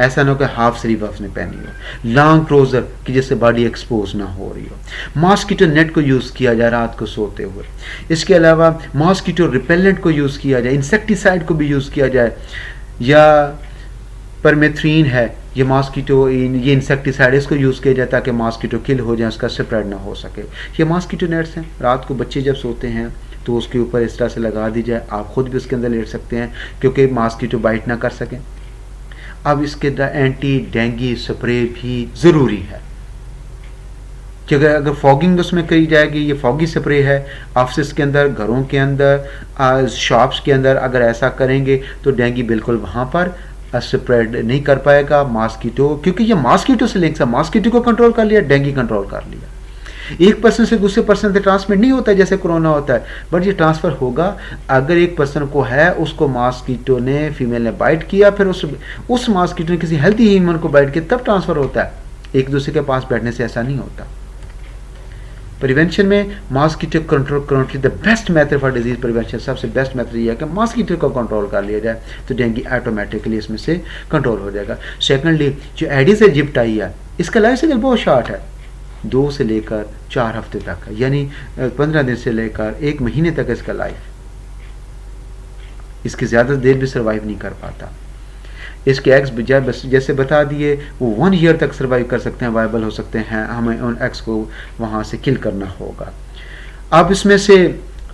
ऐसा ना हो कि हाफ स्लीव आपने पहनी हो, लॉन्ग ट्राउजर कि जिससे बॉडी एक्सपोज ना हो रही हो। मॉस्किटो नेट को यूज़ किया जाए रात को सोते हुए। इसके अलावा मॉस्किटो रिपेलेंट को यूज़ किया जाए, इंसेक्टिसाइड को भी यूज़ किया जाए, या परमेथ्रीन है ये मॉस्किटो, ये इंसेक्टिसाइड, इसको यूज़ किया जाए ताकि मॉस्किटो किल हो जाए, उसका स्प्रेड ना हो सके। ये मॉस्किटो नेट्स हैं, रात को बच्चे जब सोते हैं तो उसके ऊपर इस तरह से लगा दी जाए, आप खुद भी उसके अंदर लेट सकते हैं क्योंकि मॉस्किटो बाइट ना कर सकें। अब इसके एंटी डेंगू स्प्रे भी ज़रूरी है क्योंकि अगर फॉगिंग उसमें करी जाएगी, ये फॉगी स्प्रे है, ऑफिस के अंदर, घरों के अंदर, शॉप्स के अंदर अगर ऐसा करेंगे तो डेंगू बिल्कुल वहाँ पर स्प्रेड नहीं कर पाएगा। मॉस्किटो, क्योंकि ये मॉस्किटो से लिंक्स है, मॉस्किटो को कंट्रोल कर लिया, डेंगू कंट्रोल कर लिया। एक पर्सन से दूसरे पर्सन से ट्रांसमिट नहीं होता है जैसे कोरोना होता है, बट ये ट्रांसफ़र होगा अगर एक पर्सन को है, उसको मॉस्किटो ने, फीमेल ने बाइट किया, फिर उस मॉस्किटो ने किसी हेल्थी ह्यूमन को बाइट किया, तब ट्रांसफ़र होता है। एक दूसरे के पास बैठने से ऐसा नहीं होता। प्रिवेंशन में मॉस्किटो कंट्रोल करने the best method for disease prevention, सबसे बेस्ट मेथड ये है कि मॉस्किटो को कंट्रोल कर लिया जाए तो डेंगू ऑटोमेटिकली इसमें से कंट्रोल हो जाएगा। सेकेंडली, जो एडिस एजिप्टाई है, इसका लाइफ साइकिल बहुत शॉर्ट है, 2 से लेकर 4 हफ्ते तक है, यानी 15 दिन से लेकर 1 महीने तक इसका लाइफ, इसकी ज़्यादा देर भी सर्वाइव नहीं कर पाता। इसके एग्स जैसे बता दिए वो 1 ईयर तक सर्वाइव कर सकते हैं, वायबल हो सकते हैं, हमें उन एग्स को वहाँ से किल करना होगा। अब इसमें से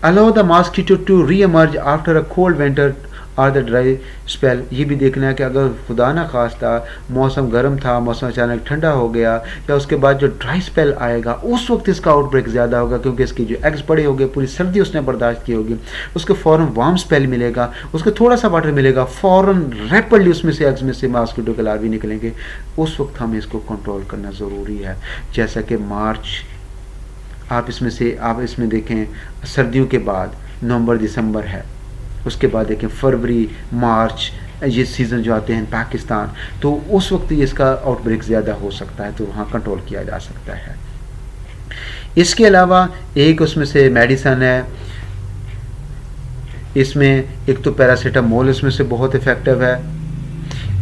allow the mosquito to re emerge after a cold winter और द ड्राई स्पेल, ये भी देखना है कि अगर खुदा ना खास्ता मौसम गर्म था, मौसम अचानक ठंडा हो गया, या उसके बाद जो ड्राई स्पेल आएगा उस वक्त इसका आउटब्रेक ज़्यादा होगा क्योंकि इसके जो एग्स बड़े हो गए, पूरी सर्दी उसने बर्दाश्त की होगी, उसको फ़ौरन वार्म स्पेल मिलेगा, उसको थोड़ा सा वाटर मिलेगा, फ़ौरन रैपिडली उसमें से एग्स में से मॉस्किटो के लार्वे निकलेंगे। उस वक्त हमें इसको कंट्रोल करना ज़रूरी है। जैसा कि मार्च, आप इसमें देखें सर्दियों के बाद नवंबर दिसंबर है, उसके बाद देखें फरवरी मार्च, ये सीज़न जो आते हैं पाकिस्तान, तो उस वक्त इसका आउटब्रेक ज़्यादा हो सकता है, तो वहाँ कंट्रोल किया जा सकता है। इसके अलावा एक उसमें से मेडिसन है, इसमें एक तो पैरासीटामोल इसमें से बहुत इफ़ेक्टिव है,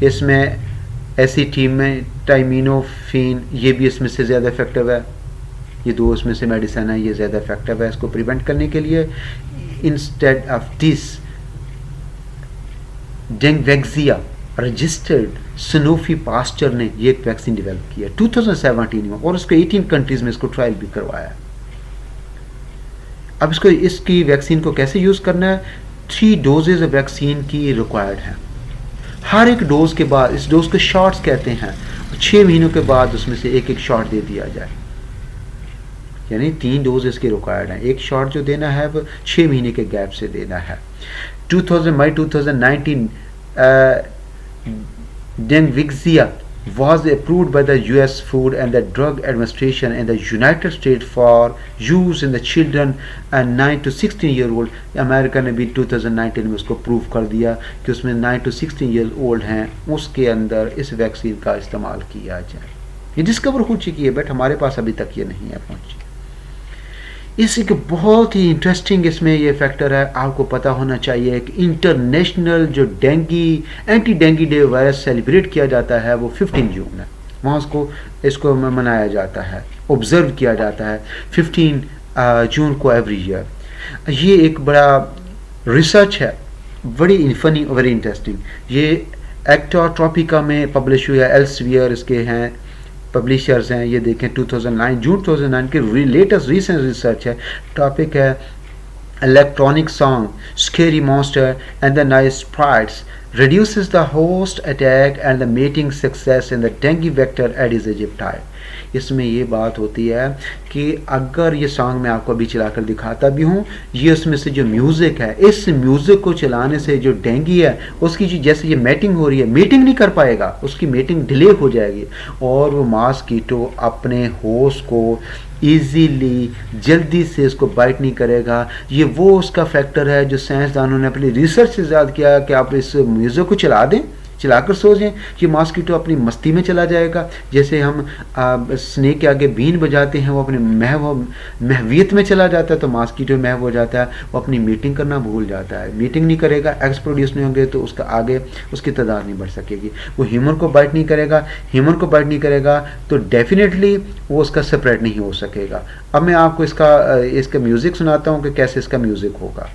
इसमें एसिटामिनोफेन ये भी इसमें से ज़्यादा इफ़ेक्टिव है। ये 2 इसमें से मेडिसन है, ये ज़्यादा इफ़ेक्टिव है इसको प्रिवेंट करने के लिए। Instead of this Dengvaxia registered Sanofi Pasteur ने ये एक वैक्सीन डेवलप किया 2017 में, और उसको 18 कंट्रीज में इसको ट्रायल भी करवाया। अब इसकी वैक्सीन को कैसे यूज़ करना है, 3 डोजेज ऑफ वैक्सीन की रिक्वायर्ड है। हर एक डोज के बाद, इस डोज को शॉट्स कहते हैं, 6 महीनों के बाद उसमें से एक शॉट दे दिया जाए, यानी 3 डोज इसके रिक्वायर्ड हैं। एक शॉट जो देना है वो 6 महीने के गैप से देना है। मई 2019 Dengvaxia was approved by the US Food and the Drug Administration in the United States for use in the children and 9 to 16 year old। America ने भी 2019 में उसको प्रूव कर दिया कि उसमें 9 to 16 year old हैं, उसके अंदर इस वैक्सीन का इस्तेमाल किया जाए। ये डिस्कवर हो चुकी है, बट हमारे पास अभी तक ये नहीं है पहुंची। इसी के बहुत ही इंटरेस्टिंग इसमें ये फैक्टर है, आपको पता होना चाहिए कि इंटरनेशनल जो anti dengue day virus celebrate किया जाता है वो 15 जून है, वहाँ इसको मनाया जाता है, ऑब्जर्व किया जाता है 15 जून को एवरी ईयर। ये एक बड़ा रिसर्च है, बड़ी फनी, वेरी इंटरेस्टिंग। ये एक्टा ट्रॉपिका में पब्लिश हुआ है, एल्सवियर इसके हैं पब्लिशर्स हैं, ये देखें 2009 जून 2009 के लेटेस्ट रिसेंट रिसर्च है। टॉपिक है electronic song scary monster and the nice sprites reduces the host attack and the mating success in the dengue vector Aedes aegypti। इसमें ये बात होती है कि अगर ये सॉन्ग मैं आपको अभी चलाकर दिखाता भी हूँ, ये उसमें से जो म्यूज़िक है, इस म्यूज़िक को चलाने से जो डेंगू है उसकी जो जैसे ये मेटिंग हो रही है, मीटिंग नहीं कर पाएगा, उसकी मीटिंग डिले हो जाएगी और वो मॉस्किटो अपने होस्ट को ईजीली जल्दी से इसको बाइट नहीं करेगा। ये वो उसका फैक्टर है जो साइंसदानों ने अपनी रिसर्च से ज़्यादा किया कि आप इस म्यूज़िक को चला दें, चलाकर सोचें कि मॉस्किटो अपनी मस्ती में चला जाएगा, जैसे हम स्नेक के आगे बीन बजाते हैं, वो अपने महवियत में चला जाता है, तो मॉस्किटो महव हो जाता है, वो अपनी मीटिंग करना भूल जाता है। मीटिंग नहीं करेगा, एग्स प्रोड्यूस नहीं होंगे, तो उसका आगे उसकी तादाद नहीं बढ़ सकेगी। वो ह्यूमन को बाइट नहीं करेगा, ह्यूमन को बाइट नहीं करेगा तो डेफिनेटली वो उसका स्प्रेड नहीं हो सकेगा। अब मैं आपको इसका म्यूज़िक सुनाता हूँ कि कैसे इसका म्यूज़िक होगा।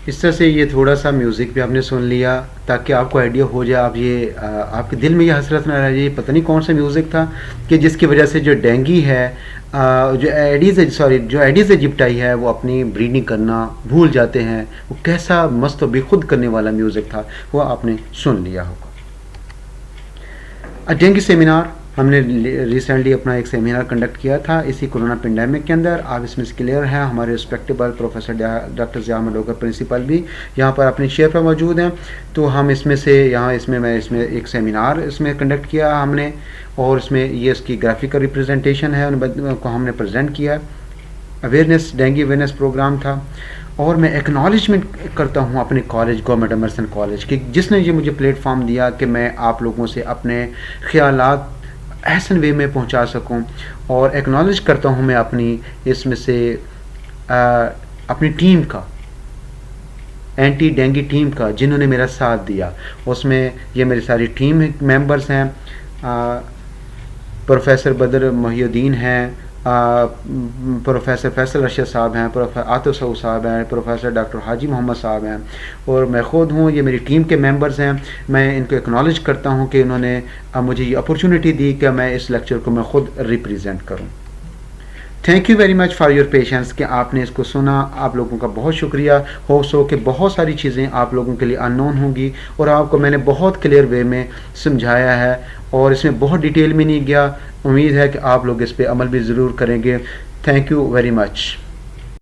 इस तरह से ये थोड़ा सा म्यूज़िक भी आपने सुन लिया ताकि आपको आइडिया हो जाए, आप ये आपके दिल में ये हसरत ना रह जाए पता नहीं कौन सा म्यूज़िक था कि जिसकी वजह से जो डेंगी है, जो एडीज इजिप्टाई है, वो अपनी ब्रीडिंग करना भूल जाते हैं। वो कैसा मस्त बेखुद करने वाला म्यूज़िक था, वो आपने सुन लिया होगा। डेंगी सेमिनार हमने रिसेंटली अपना एक सेमिनार कंडक्ट किया था इसी कोरोना पेंडेमिक के अंदर। आप इसमें से क्लियर हैं, हमारे respectable professor doctor Zia Ahmad Logar principal भी यहाँ पर अपने चेयर पर मौजूद हैं। तो हम इसमें एक सेमिनार इसमें कंडक्ट किया हमने, और इसमें ये इसकी ग्राफिकल रिप्रेजेंटेशन है, उनको हमने प्रेजेंट किया। डेंगी अवेयरनेस प्रोग्राम था। और मैं एक्नॉलेजमेंट करता हूँ अपने कॉलेज, गवर्नमेंट एमर्सन कॉलेज, कि जिसने ये मुझे प्लेटफॉर्म दिया कि मैं आप लोगों से अपने ख्यालात एहसन वे में पहुंचा सकूं। और एक्नॉलेज करता हूं मैं अपनी टीम का, एंटी डेंगी टीम का, जिन्होंने मेरा साथ दिया। उसमें ये मेरी सारी टीम मेंबर्स हैं, प्रोफेसर बदर मोहिउद्दीन हैं, प्रोफेसर फैसल रशीद साहब हैं, प्रोफेसर आतिफ सऊद साहब हैं, प्रोफेसर डॉक्टर हाजी मोहम्मद साहब हैं, और मैं ख़ुद हूँ। ये मेरी टीम के मेंबर्स हैं। मैं इनको एक्नॉलेज करता हूँ कि इन्होंने मुझे ये अपॉर्चुनिटी दी कि मैं इस लेक्चर को मैं ख़ुद रिप्रेजेंट करूँ। Thank you very much for your patience कि आपने इसको सुना। आप लोगों का बहुत शुक्रिया। हो सो कि बहुत सारी चीज़ें आप लोगों के लिए अननोन होंगी और आपको मैंने बहुत क्लियर वे में समझाया है और इसमें बहुत डिटेल में नहीं गया। उम्मीद है कि आप लोग इस पर अमल भी ज़रूर करेंगे। Thank you very much.